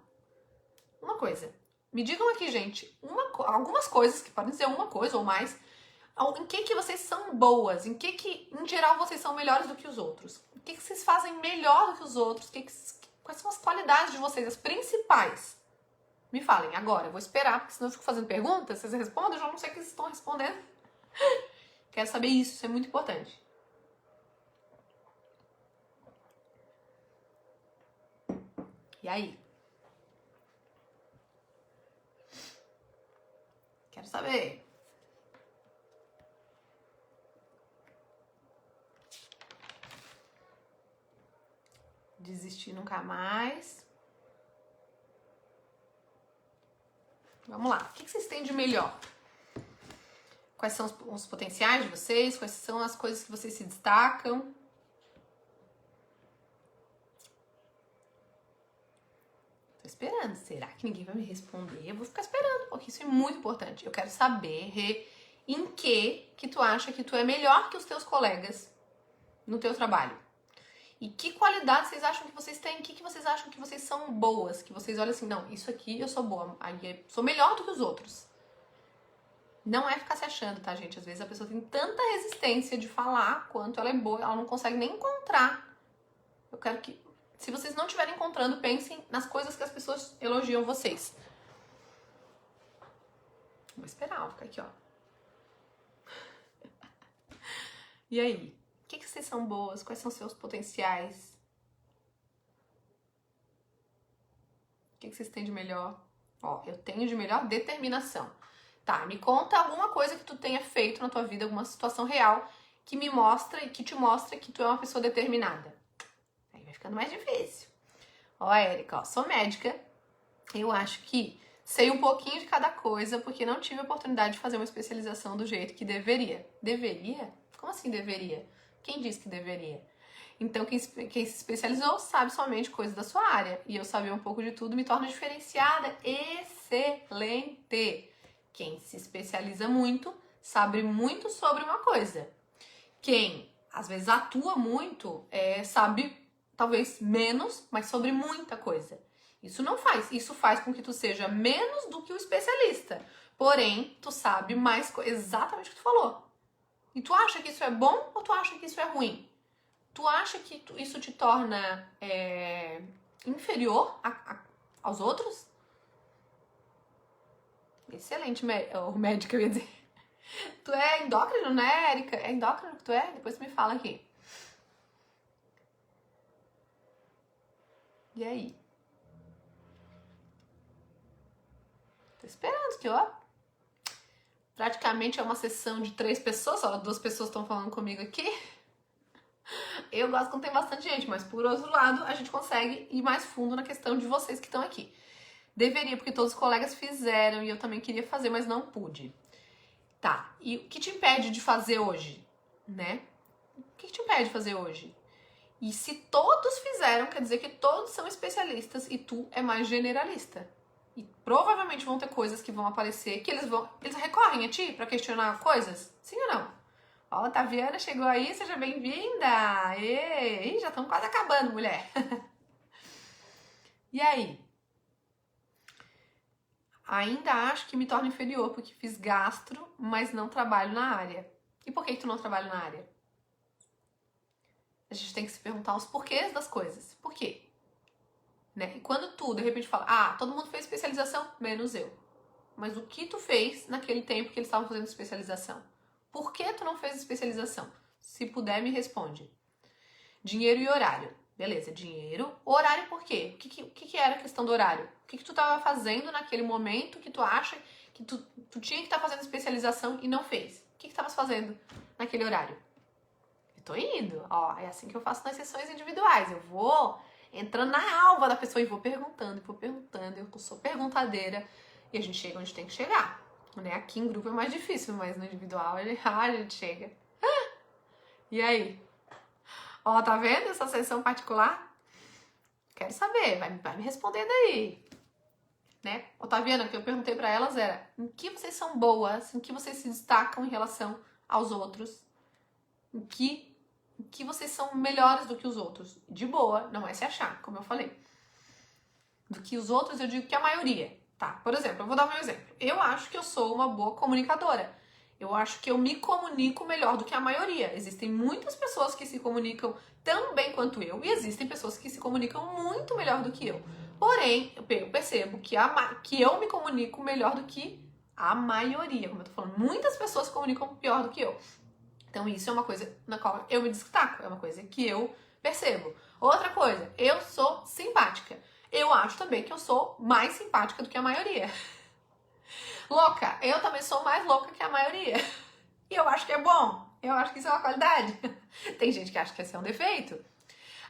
Uma coisa. Me digam aqui, gente, algumas coisas, que podem ser uma coisa ou mais, em que vocês são boas, em em geral, vocês são melhores do que os outros. O que vocês fazem melhor do que os outros, quais são as qualidades de vocês, as principais. Me falem agora, eu vou esperar, porque senão eu fico fazendo perguntas, vocês respondem, eu já não sei o que vocês estão respondendo. Quero saber isso é muito importante. E aí? Quero saber. Desistir nunca mais. Vamos lá. O que vocês têm de melhor? Quais são os potenciais de vocês? Quais são as coisas que vocês se destacam? Tô esperando. Será que ninguém vai me responder? Eu vou ficar esperando, porque isso é muito importante. Eu quero saber em que tu acha que tu é melhor que os teus colegas no teu trabalho. E que qualidade vocês acham que vocês têm? O que vocês acham que vocês são boas? Que vocês olham assim, não, isso aqui eu sou boa, aí eu sou melhor do que os outros. Não é ficar se achando, tá, gente? Às vezes a pessoa tem tanta resistência de falar quanto ela é boa, ela não consegue nem encontrar. Eu quero que, se vocês não estiverem encontrando, pensem nas coisas que as pessoas elogiam vocês. Vou esperar, vou ficar aqui, ó. E aí? O que vocês são boas? Quais são seus potenciais? O que vocês têm de melhor? Ó, eu tenho de melhor determinação. Tá, me conta alguma coisa que tu tenha feito na tua vida, alguma situação real que me mostra e que te mostra que tu é uma pessoa determinada. Aí vai ficando mais difícil. Ó, Érica, ó, sou médica. Eu acho que sei um pouquinho de cada coisa porque não tive a oportunidade de fazer uma especialização do jeito que deveria. Deveria? Como assim deveria? Quem disse que deveria? Então, quem se especializou sabe somente coisas da sua área. E eu saber um pouco de tudo me torna diferenciada. Excelente! Quem se especializa muito, sabe muito sobre uma coisa. Quem, às vezes, atua muito, sabe, talvez, menos, mas sobre muita coisa. Isso não faz. Isso faz com que tu seja menos do que o especialista. Porém, tu sabe mais exatamente o que tu falou. E tu acha que isso é bom ou tu acha que isso é ruim? Tu acha que isso te torna inferior aos outros? Excelente, o médico, eu ia dizer. Tu é endócrino, né, Érica? É endócrino que tu é? Depois tu me fala aqui. E aí? Tô esperando aqui, ó. Praticamente é uma sessão de 3 pessoas, só 2 pessoas estão falando comigo aqui. Eu gosto quando tem bastante gente, mas por outro lado, a gente consegue ir mais fundo na questão de vocês que estão aqui. Deveria, porque todos os colegas fizeram e eu também queria fazer, mas não pude. Tá, e o que te impede de fazer hoje, né? O que te impede de fazer hoje? E se todos fizeram, quer dizer que todos são especialistas e tu é mais generalista. E provavelmente vão ter coisas que vão aparecer que eles recorrem a ti pra questionar coisas? Sim ou não? Ó, Taviana chegou aí, seja bem-vinda! Ih, já estamos quase acabando, mulher. E aí? Ainda acho que me torno inferior porque fiz gastro, mas não trabalho na área. E por que tu não trabalha na área? A gente tem que se perguntar os porquês das coisas. Por quê? Né? E quando tu, de repente, fala, todo mundo fez especialização, menos eu. Mas o que tu fez naquele tempo que eles estavam fazendo especialização? Por que tu não fez especialização? Se puder, me responde. Dinheiro e horário. Beleza, dinheiro. Horário por quê? O que era a questão do horário? O que tu tava fazendo naquele momento que tu acha que tu tinha que estar fazendo especialização e não fez? O que tavas fazendo naquele horário? Eu tô indo, ó, é assim que eu faço nas sessões individuais. Eu vou entrando na alva da pessoa e vou perguntando, eu sou perguntadeira e a gente chega onde tem que chegar. Né? Aqui em grupo é mais difícil, mas no individual a gente chega. E aí? Ó, tá vendo essa sessão particular? Quero saber, vai me respondendo aí. Né? Otaviana, o que eu perguntei pra elas era: em que vocês são boas, em que vocês se destacam em relação aos outros, em que vocês são melhores do que os outros. De boa, não é se achar, como eu falei. Do que os outros, eu digo que a maioria. Tá, por exemplo, eu vou dar o meu exemplo. Eu acho que eu sou uma boa comunicadora. Eu acho que eu me comunico melhor do que a maioria. Existem muitas pessoas que se comunicam tão bem quanto eu e existem pessoas que se comunicam muito melhor do que eu. Porém, eu percebo que eu me comunico melhor do que a maioria. Como eu tô falando, muitas pessoas se comunicam pior do que eu. Então isso é uma coisa na qual eu me destaco, é uma coisa que eu percebo. Outra coisa, eu sou simpática. Eu acho também que eu sou mais simpática do que a maioria. Louca, eu também sou mais louca que a maioria. E eu acho que é bom, eu acho que isso é uma qualidade. Tem gente que acha que esse é um defeito.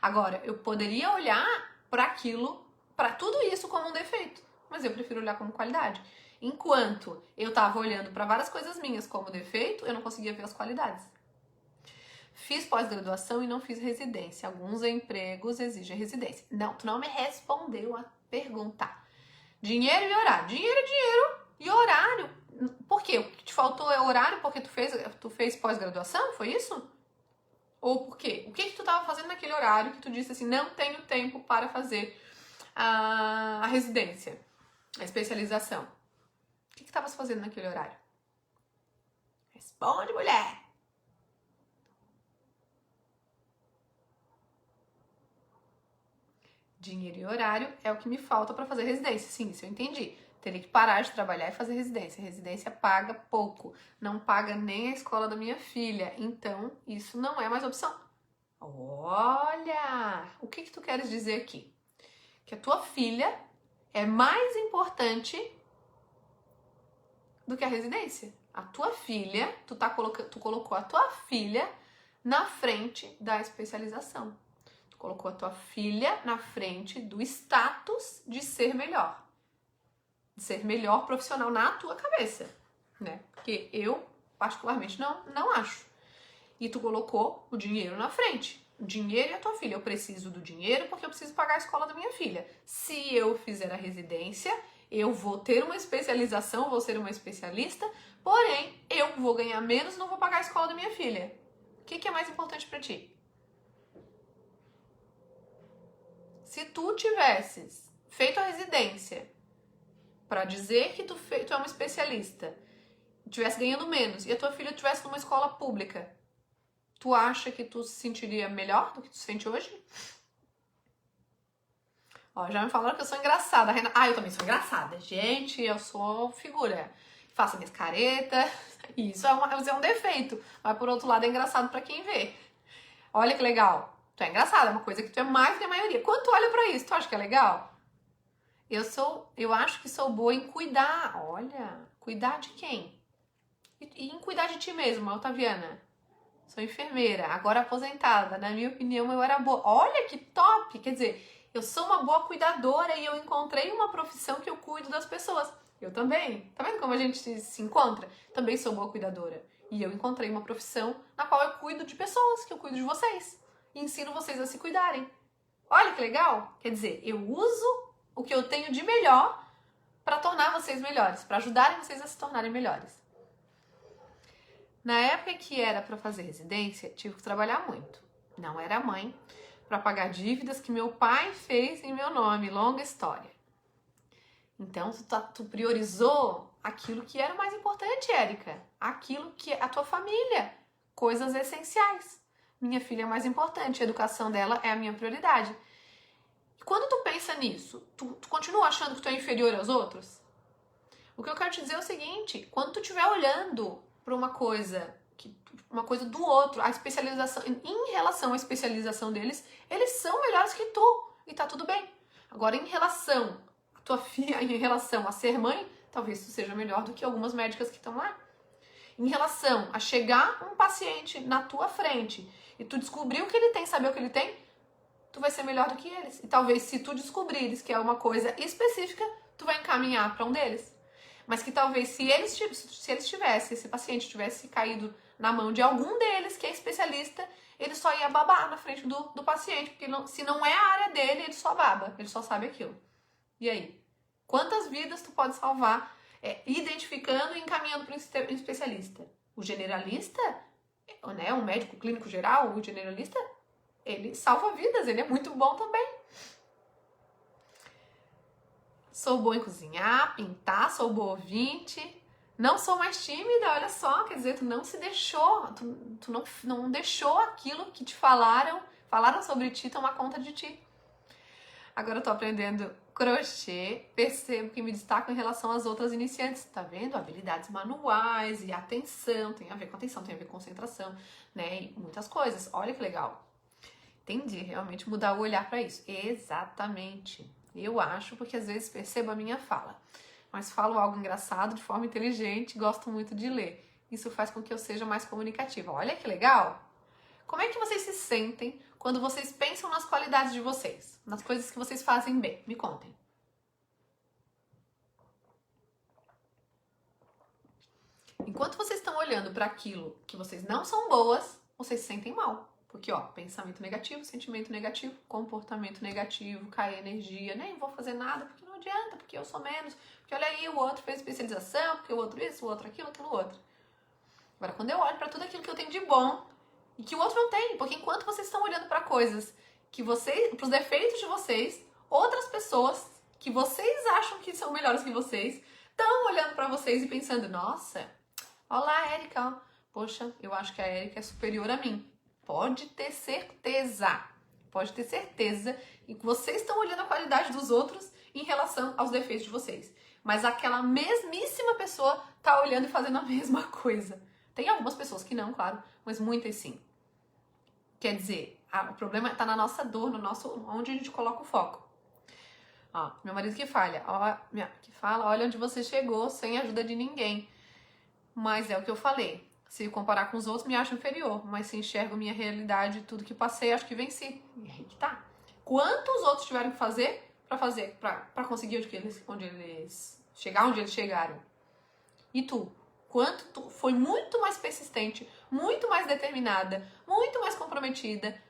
Agora, eu poderia olhar para tudo isso como um defeito, mas eu prefiro olhar como qualidade. Enquanto eu tava olhando para várias coisas minhas como defeito, eu não conseguia ver as qualidades. Fiz pós-graduação e não fiz residência. Alguns empregos exigem residência. Não, tu não me respondeu a pergunta. Dinheiro e horário. Dinheiro é dinheiro e horário. Por quê? O que te faltou é horário porque tu fez pós-graduação? Foi isso? Ou por quê? O que tu tava fazendo naquele horário que tu disse assim, não tenho tempo para fazer a residência, a especialização? O que estavas fazendo naquele horário? Responde, mulher! Dinheiro e horário é o que me falta para fazer residência. Sim, isso eu entendi. Teria que parar de trabalhar e fazer residência. Residência paga pouco. Não paga nem a escola da minha filha. Então, isso não é mais opção. Olha! O que tu queres dizer aqui? Que a tua filha é mais importante do que a residência. A tua filha, tu colocou a tua filha na frente da especialização. Tu colocou a tua filha na frente do status de ser melhor. De ser melhor profissional na tua cabeça, né? Porque eu, particularmente, não acho. E tu colocou o dinheiro na frente. O dinheiro e a tua filha. Eu preciso do dinheiro porque eu preciso pagar a escola da minha filha. Se eu fizer a residência, eu vou ter uma especialização, vou ser uma especialista, porém, eu vou ganhar menos e não vou pagar a escola da minha filha. O que é mais importante pra ti? Se tu tivesses feito a residência para dizer que tu é uma especialista, tivesse ganhando menos e a tua filha estivesse numa escola pública, tu acha que tu se sentiria melhor do que tu se sente hoje? Ó, já me falaram que eu sou engraçada. Eu também sou engraçada. Gente, eu sou figura. Faço minhas caretas. Isso é um defeito. Mas por outro lado é engraçado pra quem vê. Olha que legal. Tu é engraçada, é uma coisa que tu é mais que a maioria. Quando tu olha pra isso, tu acha que é legal? Eu acho que sou boa em cuidar. Olha, cuidar de quem? E em cuidar de ti mesma, Otaviana. Sou enfermeira, agora aposentada. Na minha opinião, eu era boa. Olha que top! Quer dizer, eu sou uma boa cuidadora e eu encontrei uma profissão que eu cuido das pessoas. Eu também. Tá vendo como a gente se encontra? Também sou boa cuidadora. E eu encontrei uma profissão na qual eu cuido de pessoas, que eu cuido de vocês. E ensino vocês a se cuidarem. Olha que legal! Quer dizer, eu uso o que eu tenho de melhor para tornar vocês melhores, para ajudarem vocês a se tornarem melhores. Na época que era para fazer residência, tive que trabalhar muito. Não era mãe, para pagar dívidas que meu pai fez em meu nome, longa história. Então, tu priorizou aquilo que era mais importante, Érica. Aquilo que é a tua família, coisas essenciais. Minha filha é mais importante, a educação dela é a minha prioridade. E quando tu pensa nisso, tu continua achando que tu é inferior aos outros? O que eu quero te dizer é o seguinte, quando tu estiver olhando para uma coisa, uma coisa do outro. A especialização, em relação à especialização deles, eles são melhores que tu e tá tudo bem. Agora, em relação à tua filha, em relação a ser mãe, talvez tu seja melhor do que algumas médicas que estão lá. Em relação a chegar um paciente na tua frente e tu descobrir o que ele tem, saber o que ele tem, tu vai ser melhor do que eles. E talvez se tu descobrires que é uma coisa específica, tu vai encaminhar para um deles. Mas que talvez se eles tivessem, esse paciente tivesse caído na mão de algum deles que é especialista, ele só ia babar na frente do paciente, porque se não é a área dele, ele só baba, ele só sabe aquilo. E aí? Quantas vidas tu pode salvar identificando e encaminhando para um especialista? O generalista, né, um médico clínico geral, o generalista, ele salva vidas, ele é muito bom também. Sou boa em cozinhar, pintar, sou boa ouvinte. Não sou mais tímida, olha só, quer dizer, tu não se deixou, tu não deixou aquilo que te falaram sobre ti tomar conta de ti. Agora eu tô aprendendo crochê, percebo que me destaco em relação às outras iniciantes, tá vendo? Habilidades manuais e atenção, tem a ver com atenção, tem a ver com concentração, né? E muitas coisas, olha que legal. Entendi, realmente mudar o olhar para isso. Exatamente. Eu acho, porque às vezes percebo a minha fala, mas falo algo engraçado de forma inteligente, gosto muito de ler. Isso faz com que eu seja mais comunicativa. Olha que legal! Como é que vocês se sentem quando vocês pensam nas qualidades de vocês? Nas coisas que vocês fazem bem? Me contem. Enquanto vocês estão olhando para aquilo que vocês não são boas, vocês se sentem mal. Porque, ó, pensamento negativo, sentimento negativo, comportamento negativo, cai energia, nem vou fazer nada porque não adianta, porque eu sou menos, porque olha aí, o outro fez especialização, porque o outro isso, o outro aquilo, aquilo outro. Agora, quando eu olho para tudo aquilo que eu tenho de bom e que o outro não tem, porque enquanto vocês estão olhando para coisas que vocês, para os defeitos de vocês, outras pessoas que vocês acham que são melhores que vocês, estão olhando para vocês e pensando, nossa, olá, Érica, poxa, eu acho que a Érica é superior a mim. Pode ter certeza e que vocês estão olhando a qualidade dos outros em relação aos defeitos de vocês. Mas aquela mesmíssima pessoa tá olhando e fazendo a mesma coisa. Tem algumas pessoas que não, claro, mas muitas sim. Quer dizer, o problema tá na nossa dor, onde a gente coloca o foco. Ó, meu marido que fala, olha onde você chegou sem ajuda de ninguém. Mas é o que eu falei. Se comparar com os outros, me acho inferior. Mas se enxergo minha realidade, tudo que passei, acho que venci. E aí que tá. Quantos outros tiveram que fazer pra conseguir chegar onde eles chegaram? E tu? Quanto tu foi muito mais persistente, muito mais determinada, muito mais comprometida,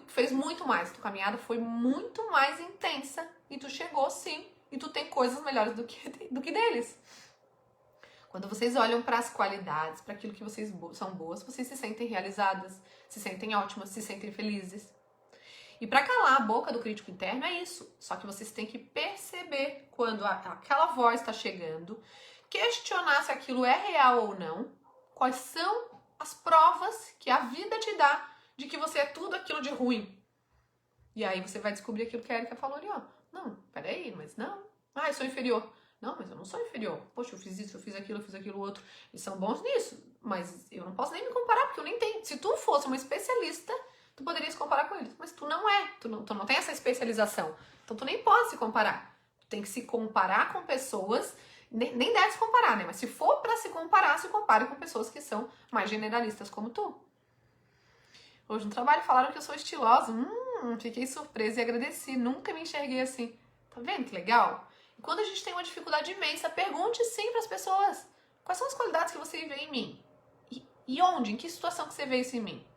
fez muito mais. Tua caminhada foi muito mais intensa e tu chegou sim. E tu tem coisas melhores do que deles. Quando vocês olham para as qualidades, para aquilo que vocês são boas, vocês se sentem realizadas, se sentem ótimas, se sentem felizes. E para calar a boca do crítico interno é isso. Só que vocês têm que perceber quando aquela voz está chegando, questionar se aquilo é real ou não, quais são as provas que a vida te dá de que você é tudo aquilo de ruim. E aí você vai descobrir aquilo que a Érica falou ali, ó. Não, peraí, mas não. Ah, eu sou inferior. Não, mas eu não sou inferior. Poxa, eu fiz isso, eu fiz aquilo outro. E são bons nisso. Mas eu não posso nem me comparar, porque eu nem tenho. Se tu fosse uma especialista, tu poderia se comparar com eles. Mas tu não é. Tu não tem essa especialização. Então tu nem pode se comparar. Tu tem que se comparar com pessoas. Nem deve se comparar, né? Mas se for pra se comparar, se compare com pessoas que são mais generalistas como tu. Hoje no trabalho falaram que eu sou estilosa. Fiquei surpresa e agradeci. Nunca me enxerguei assim. Tá vendo que legal? E quando a gente tem uma dificuldade imensa, pergunte sim para as pessoas. Quais são as qualidades que você vê em mim? E onde? Em que situação que você vê isso em mim?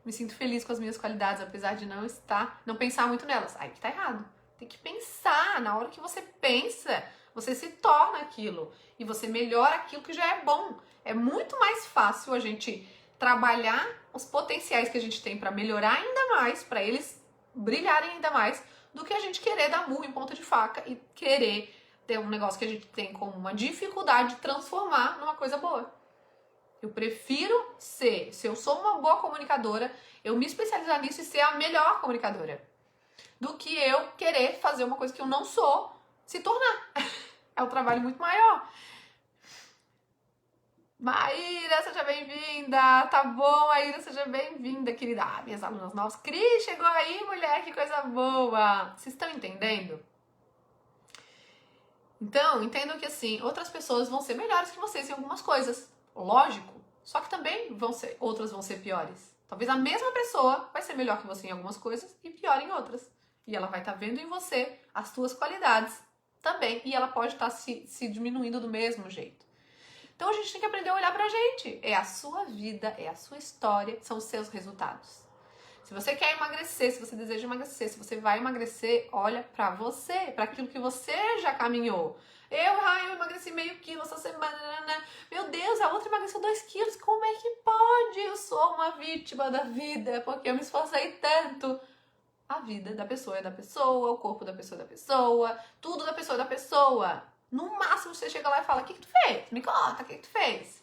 Me sinto feliz com as minhas qualidades, apesar de não pensar muito nelas. Aí que tá errado. Tem que pensar. Na hora que você pensa, você se torna aquilo. E você melhora aquilo que já é bom. É muito mais fácil a gente trabalhar os potenciais que a gente tem para melhorar ainda mais, para eles brilharem ainda mais, do que a gente querer dar murro em ponta de faca e querer ter um negócio que a gente tem como uma dificuldade de transformar numa coisa boa. Eu prefiro se eu sou uma boa comunicadora, eu me especializar nisso e ser a melhor comunicadora, do que eu querer fazer uma coisa que eu não sou, se tornar. É um trabalho muito maior. Maíra, seja bem-vinda! Tá bom, Maíra, seja bem-vinda, querida. Ah, minhas alunas novas. Cris, chegou aí, mulher, que coisa boa! Vocês estão entendendo? Então, entendam que assim, outras pessoas vão ser melhores que vocês em algumas coisas. Lógico. Só que também outras vão ser piores. Talvez a mesma pessoa vai ser melhor que você em algumas coisas e pior em outras. E ela vai estar vendo em você as suas qualidades também. E ela pode estar se diminuindo do mesmo jeito. Então a gente tem que aprender a olhar pra gente. É a sua vida, é a sua história, são os seus resultados. Se você quer emagrecer, se você deseja emagrecer, se você vai emagrecer, olha pra você, pra aquilo que você já caminhou. Eu emagreci meio quilo essa semana. Meu Deus, a outra emagreceu 2 quilos. Como é que pode? Eu sou uma vítima da vida, porque eu me esforcei tanto. A vida da pessoa é da pessoa, o corpo da pessoa é da pessoa, tudo da pessoa é da pessoa. No máximo você chega lá e fala, o que tu fez? Me conta, o que tu fez?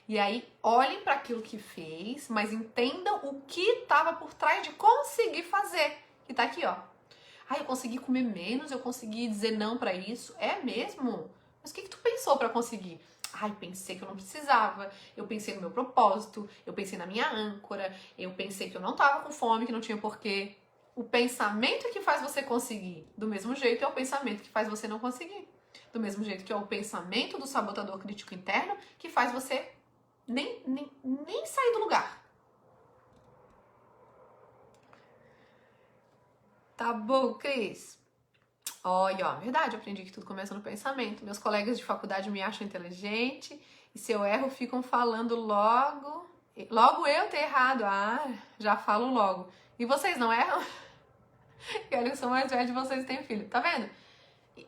E aí, olhem para aquilo que fez, mas entendam o que estava por trás de conseguir fazer. E tá aqui, ó. Eu consegui comer menos, eu consegui dizer não para isso. É mesmo? Mas o que tu pensou para conseguir? Pensei que eu não precisava, eu pensei no meu propósito, eu pensei na minha âncora, eu pensei que eu não tava com fome, que não tinha porquê. O pensamento é que faz você conseguir. Do mesmo jeito, é o pensamento que faz você não conseguir. Do mesmo jeito que é o pensamento do sabotador crítico interno que faz você nem sair do lugar. Tá bom, Cris? Olha, verdade, eu aprendi que tudo começa no pensamento. Meus colegas de faculdade me acham inteligente e se eu erro ficam falando logo. Logo eu ter errado. Já falo logo. E vocês não erram? Eu sou mais velha de vocês e tenho filho. Tá vendo?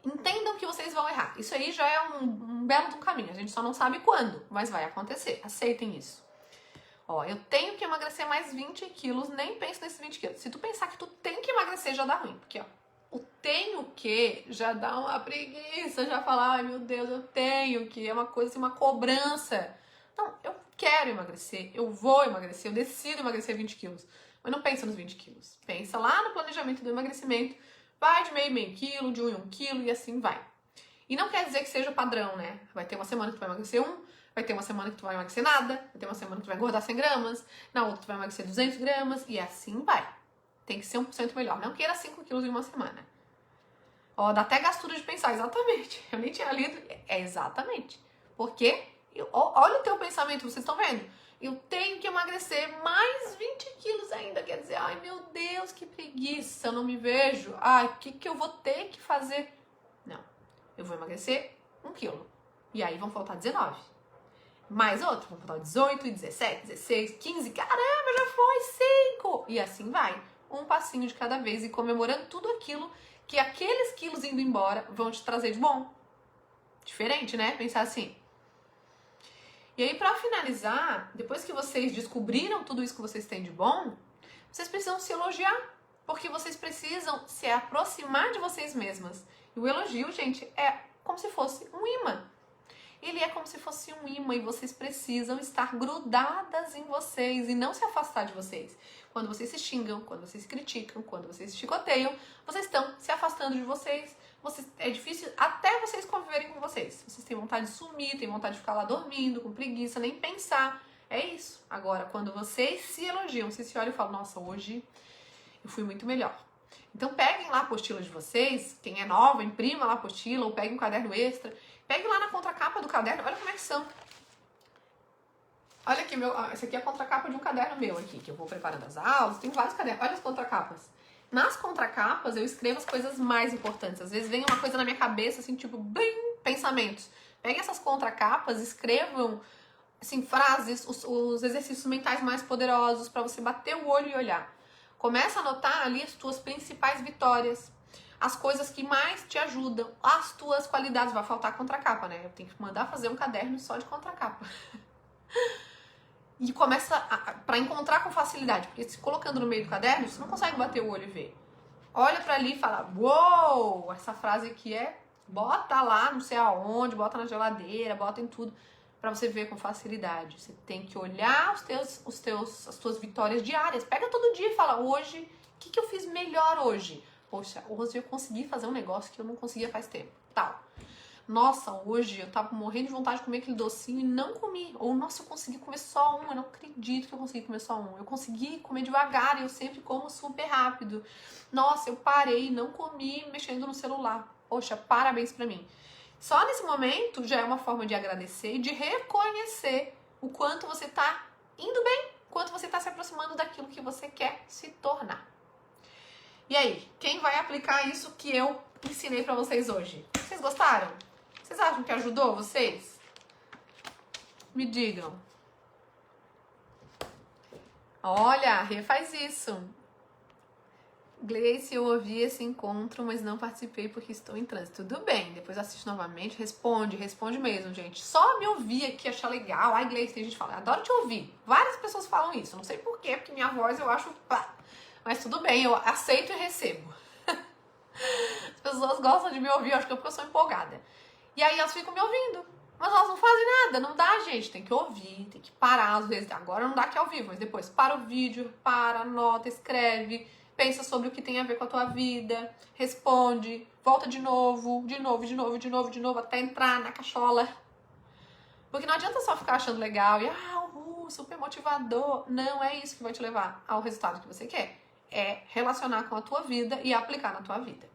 Entendam que vocês vão errar. Isso aí já é um belo de um caminho. A gente só não sabe quando, mas vai acontecer. Aceitem isso. Eu tenho que emagrecer mais 20 quilos, nem penso nesses 20 quilos. Se tu pensar que tu tem que emagrecer, já dá ruim. Porque, o tenho que já dá uma preguiça, já falar, ai meu Deus, eu tenho que, é uma coisa, uma cobrança. Não, eu quero emagrecer, eu vou emagrecer, eu decido emagrecer 20 quilos. Mas não pensa nos 20 quilos. Pensa lá no planejamento do emagrecimento. Vai de meio quilo, de 1 em 1 quilo e assim vai. E não quer dizer que seja padrão, né? Vai ter uma semana que tu vai emagrecer 1, vai ter uma semana que tu vai emagrecer nada, vai ter uma semana que tu vai engordar 100 gramas, na outra tu vai emagrecer 200 gramas e assim vai. Tem que ser 1% melhor. Não queira 5 quilos em uma semana. Dá até gastura de pensar, exatamente. Eu nem tinha lido. É exatamente. Porque, olha o teu pensamento, vocês estão vendo? Eu tenho que emagrecer mais 20 quilos ainda. Quer dizer, ai meu Deus, que preguiça, eu não me vejo. O que eu vou ter que fazer? Não, eu vou emagrecer 1 quilo. E aí vão faltar 19. Mais outro, vão faltar 18, 17, 16, 15. Caramba, já foi 5. E assim vai. Um passinho de cada vez e comemorando tudo aquilo que aqueles quilos indo embora vão te trazer de bom. Diferente, né? Pensar assim. E aí, pra finalizar, depois que vocês descobriram tudo isso que vocês têm de bom, vocês precisam se elogiar. Porque vocês precisam se aproximar de vocês mesmas. E o elogio, gente, é como se fosse um imã. Ele é como se fosse um imã e vocês precisam estar grudadas em vocês e não se afastar de vocês. Quando vocês se xingam, quando vocês se criticam, quando vocês se chicoteiam, vocês estão se afastando de vocês. É difícil até vocês conviverem com vocês. Vocês têm vontade de sumir, têm vontade de ficar lá dormindo, com preguiça, nem pensar. É isso. Agora, quando vocês se elogiam, vocês se olham e falam, nossa, hoje eu fui muito melhor. Então peguem lá a apostila de vocês, quem é nova, imprima lá a apostila ou peguem um caderno extra. Pegue lá na contracapa do caderno, olha como é que são. Olha aqui, esse aqui é a contracapa de um caderno meu aqui, que eu vou preparando as aulas, tem vários cadernos, olha as contracapas. Nas contracapas eu escrevo as coisas mais importantes, às vezes vem uma coisa na minha cabeça, assim, tipo, bem, pensamentos. Peguem essas contracapas, escrevam, assim, frases, os exercícios mentais mais poderosos para você bater o olho e olhar. Começa a anotar ali as tuas principais vitórias. As coisas que mais te ajudam, as tuas qualidades. Vai faltar contracapa, né? Eu tenho que mandar fazer um caderno só de contracapa. E começa pra encontrar com facilidade, porque se colocando no meio do caderno, você não consegue bater o olho e ver. Olha pra ali e fala, uou, essa frase aqui bota lá, não sei aonde, bota na geladeira, bota em tudo, pra você ver com facilidade. Você tem que olhar as tuas vitórias diárias. Pega todo dia e fala, hoje, o que eu fiz melhor hoje? Poxa, hoje eu consegui fazer um negócio que eu não conseguia faz tempo, tal. Nossa, hoje eu tava morrendo de vontade de comer aquele docinho e não comi. Ou, nossa, eu consegui comer só um. Eu não acredito que eu consegui comer só um. Eu consegui comer devagar e eu sempre como super rápido. Nossa, eu parei, não comi mexendo no celular. Poxa, parabéns pra mim. Só nesse momento já é uma forma de agradecer e de reconhecer o quanto você tá indo bem, o quanto você tá se aproximando daquilo que você quer se tornar. E aí, quem vai aplicar isso que eu ensinei pra vocês hoje? Vocês gostaram? Vocês acham que ajudou vocês? Me digam. Olha, a Rê faz isso. Gleice, eu ouvi esse encontro, mas não participei porque estou em trânsito. Tudo bem, depois assiste novamente, responde mesmo, gente. Só me ouvir aqui, achar legal. Ai, Gleice, tem gente que fala, adoro te ouvir. Várias pessoas falam isso, não sei porquê, porque minha voz eu acho pá. Mas tudo bem, eu aceito e recebo. As pessoas gostam de me ouvir, eu acho que é porque eu sou empolgada. E aí elas ficam me ouvindo. Mas elas não fazem nada, não dá, gente. Tem que ouvir, tem que parar às vezes. Agora não dá que é ao vivo, mas depois para o vídeo, anota, escreve, pensa sobre o que tem a ver com a tua vida, responde, volta de novo, até entrar na cachola. Porque não adianta só ficar achando legal e, super motivador. Não é isso que vai te levar ao resultado que você quer. É relacionar com a tua vida e aplicar na tua vida.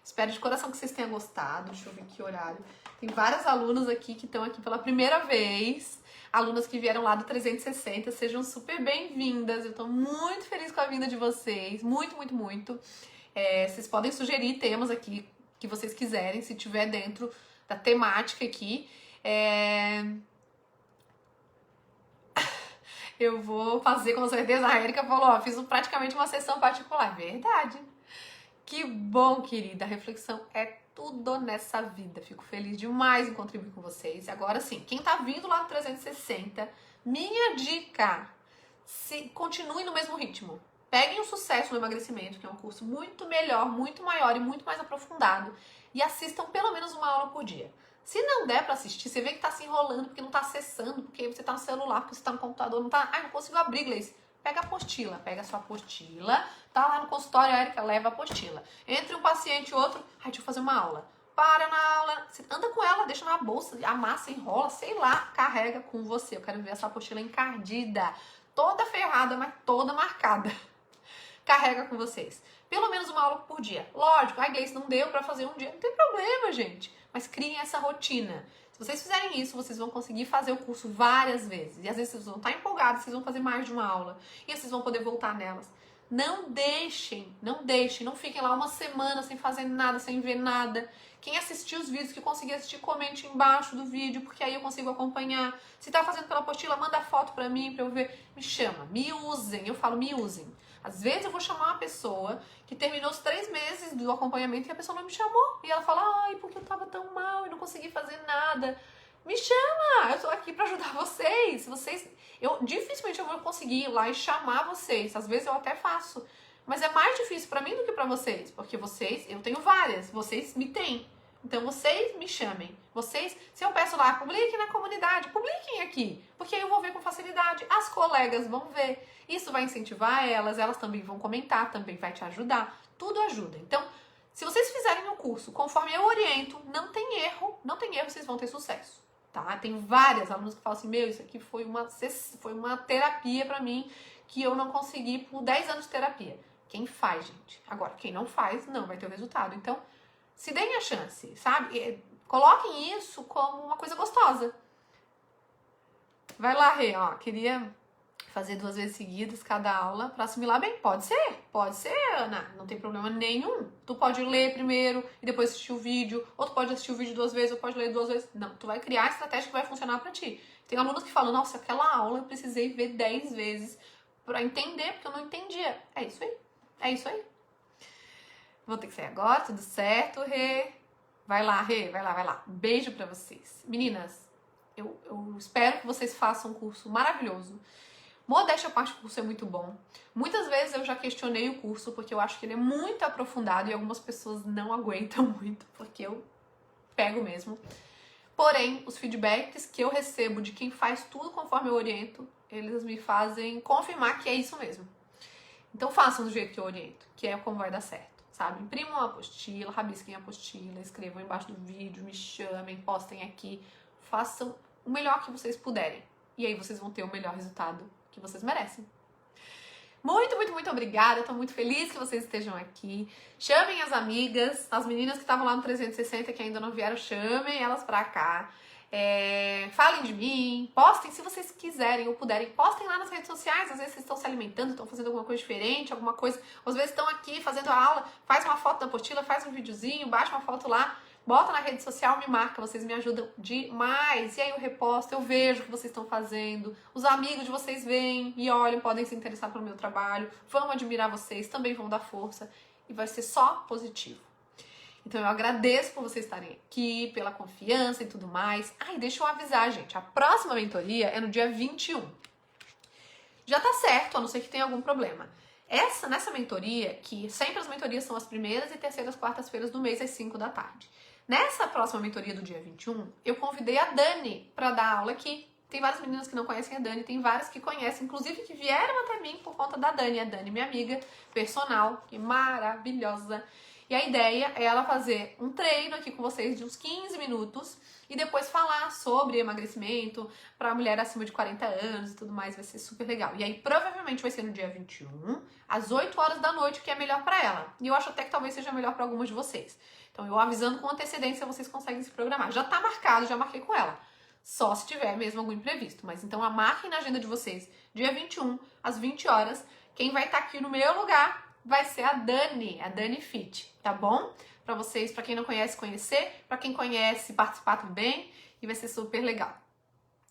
Espero de coração que vocês tenham gostado. Deixa eu ver que horário. Tem várias alunas aqui que estão aqui pela primeira vez. Alunas que vieram lá do 360. Sejam super bem-vindas. Eu tô muito feliz com a vinda de vocês. Muito, muito, muito. Vocês podem sugerir temas aqui que vocês quiserem, se tiver dentro da temática aqui. Eu vou fazer com certeza. A Erika falou, fiz praticamente uma sessão particular. Verdade. Que bom, querida. A reflexão é tudo nessa vida. Fico feliz demais em contribuir com vocês. Agora sim, quem tá vindo lá no 360, minha dica, continue no mesmo ritmo. Peguem o Sucesso no Emagrecimento, que é um curso muito melhor, muito maior e muito mais aprofundado, e assistam pelo menos uma aula por dia. Se não der pra assistir, você vê que tá se enrolando porque não tá acessando, porque você tá no celular, porque você tá no computador, não tá... Ai, não consigo abrir, Gleice. Pega a apostila, pega a sua apostila, tá lá no consultório, a Erika leva a apostila. Entre um paciente e outro, deixa eu fazer uma aula. Para na aula, você anda com ela, deixa na bolsa, amassa, enrola, sei lá, carrega com você. Eu quero ver essa apostila encardida, toda ferrada, mas toda marcada. Carrega com vocês. Pelo menos uma aula por dia. Lógico, Gleice, não deu pra fazer um dia, não tem problema, gente. Mas criem essa rotina. Se vocês fizerem isso, vocês vão conseguir fazer o curso várias vezes. E às vezes vocês vão estar empolgados, vocês vão fazer mais de uma aula. E vocês vão poder voltar nelas. Não deixem, não fiquem lá uma semana sem fazer nada, sem ver nada. Quem assistiu os vídeos, que conseguir assistir, comente embaixo do vídeo, porque aí eu consigo acompanhar. Se tá fazendo pela apostila, manda foto pra mim, pra eu ver. Me chama, me usem. Eu falo, me usem. Às vezes eu vou chamar uma pessoa que terminou os 3 meses do acompanhamento e a pessoa não me chamou. E ela fala, porque eu tava tão mal e não consegui fazer nada. Me chama, eu tô aqui pra ajudar vocês. Dificilmente eu vou conseguir ir lá e chamar vocês. Às vezes eu até faço. Mas é mais difícil pra mim do que pra vocês. Porque eu tenho várias, vocês me têm. Então vocês me chamem. Se eu peço lá, publiquem na comunidade, publiquem aqui. Porque aí eu vou ver com facilidade. As colegas vão ver. Isso vai incentivar elas também vão comentar, também vai te ajudar. Tudo ajuda. Então, se vocês fizerem o curso conforme eu oriento, não tem erro, vocês vão ter sucesso. Tá? Tem várias alunas que falam assim, isso aqui foi uma terapia pra mim que eu não consegui por 10 anos de terapia. Quem faz, gente? Agora, quem não faz, não vai ter o resultado. Então, se deem a chance, sabe? Coloquem isso como uma coisa gostosa. Vai lá, Rê, queria fazer 2 vezes seguidas cada aula pra assimilar bem. Pode ser, Ana, não tem problema nenhum. Tu pode ler primeiro e depois assistir o vídeo, ou tu pode assistir o vídeo 2 vezes, ou pode ler 2 vezes. Não, tu vai criar a estratégia que vai funcionar pra ti. Tem alunos que falam, nossa, aquela aula eu precisei ver 10 vezes pra entender, porque eu não entendia. É isso aí. Vou ter que sair agora, tudo certo, Rê? Vai lá, Rê, vai lá. Beijo pra vocês. Meninas, eu espero que vocês façam um curso maravilhoso. Modéstia à parte, o curso é muito bom. Muitas vezes eu já questionei o curso, porque eu acho que ele é muito aprofundado e algumas pessoas não aguentam muito, porque eu pego mesmo. Porém, os feedbacks que eu recebo de quem faz tudo conforme eu oriento, eles me fazem confirmar que é isso mesmo. Então façam do jeito que eu oriento, que é como vai dar certo. sabe? Imprimam a apostila, rabisquem a apostila, escrevam embaixo do vídeo, me chamem, postem aqui, façam o melhor que vocês puderem. E aí vocês vão ter o melhor resultado que vocês merecem. Muito, muito, muito obrigada. Eu tô muito feliz que vocês estejam aqui. Chamem as amigas, as meninas que estavam lá no 360 que ainda não vieram, chamem elas pra cá. Falem de mim, postem se vocês quiserem ou puderem, postem lá nas redes sociais. Às vezes vocês estão se alimentando, estão fazendo alguma coisa diferente, alguma coisa, às vezes estão aqui fazendo a aula, faz uma foto da apostila, faz um videozinho, baixa uma foto lá, bota na rede social, me marca, vocês me ajudam demais. E aí eu reposto, eu vejo o que vocês estão fazendo, os amigos de vocês vêm e olham, podem se interessar pelo meu trabalho, vão admirar vocês, também vão dar força e vai ser só positivo. Então eu agradeço por vocês estarem aqui, pela confiança e tudo mais. E deixa eu avisar, gente, a próxima mentoria é no dia 21. Já tá certo, a não ser que tenha algum problema. Nessa mentoria, que sempre as mentorias são as primeiras e terceiras quartas-feiras do mês, às 5 da tarde. Nessa próxima mentoria do dia 21, eu convidei a Dani para dar aula aqui. Tem várias meninas que não conhecem a Dani, tem várias que conhecem, inclusive que vieram até mim por conta da Dani. A Dani, minha amiga personal, que maravilhosa. E a ideia é ela fazer um treino aqui com vocês de uns 15 minutos e depois falar sobre emagrecimento para mulher acima de 40 anos e tudo mais, vai ser super legal. E aí provavelmente vai ser no dia 21, às 8 horas da noite, que é melhor para ela. E eu acho até que talvez seja melhor para algumas de vocês. Então eu avisando com antecedência, vocês conseguem se programar. Já tá marcado, já marquei com ela. Só se tiver mesmo algum imprevisto. Mas então marquem na agenda de vocês, dia 21, às 20 horas. Quem vai estar aqui no meu lugar vai ser a Dani Fit, tá bom? Pra vocês, pra quem não conhece, conhecer, pra quem conhece, participar também, e vai ser super legal.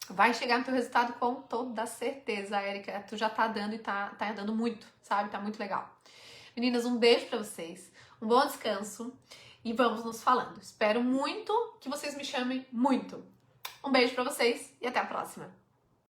Vai chegar no teu resultado com toda certeza, Érica, tu já tá dando e tá dando muito, sabe? Tá muito legal. Meninas, um beijo pra vocês, um bom descanso e vamos nos falando. Espero muito que vocês me chamem muito. Um beijo pra vocês e até a próxima.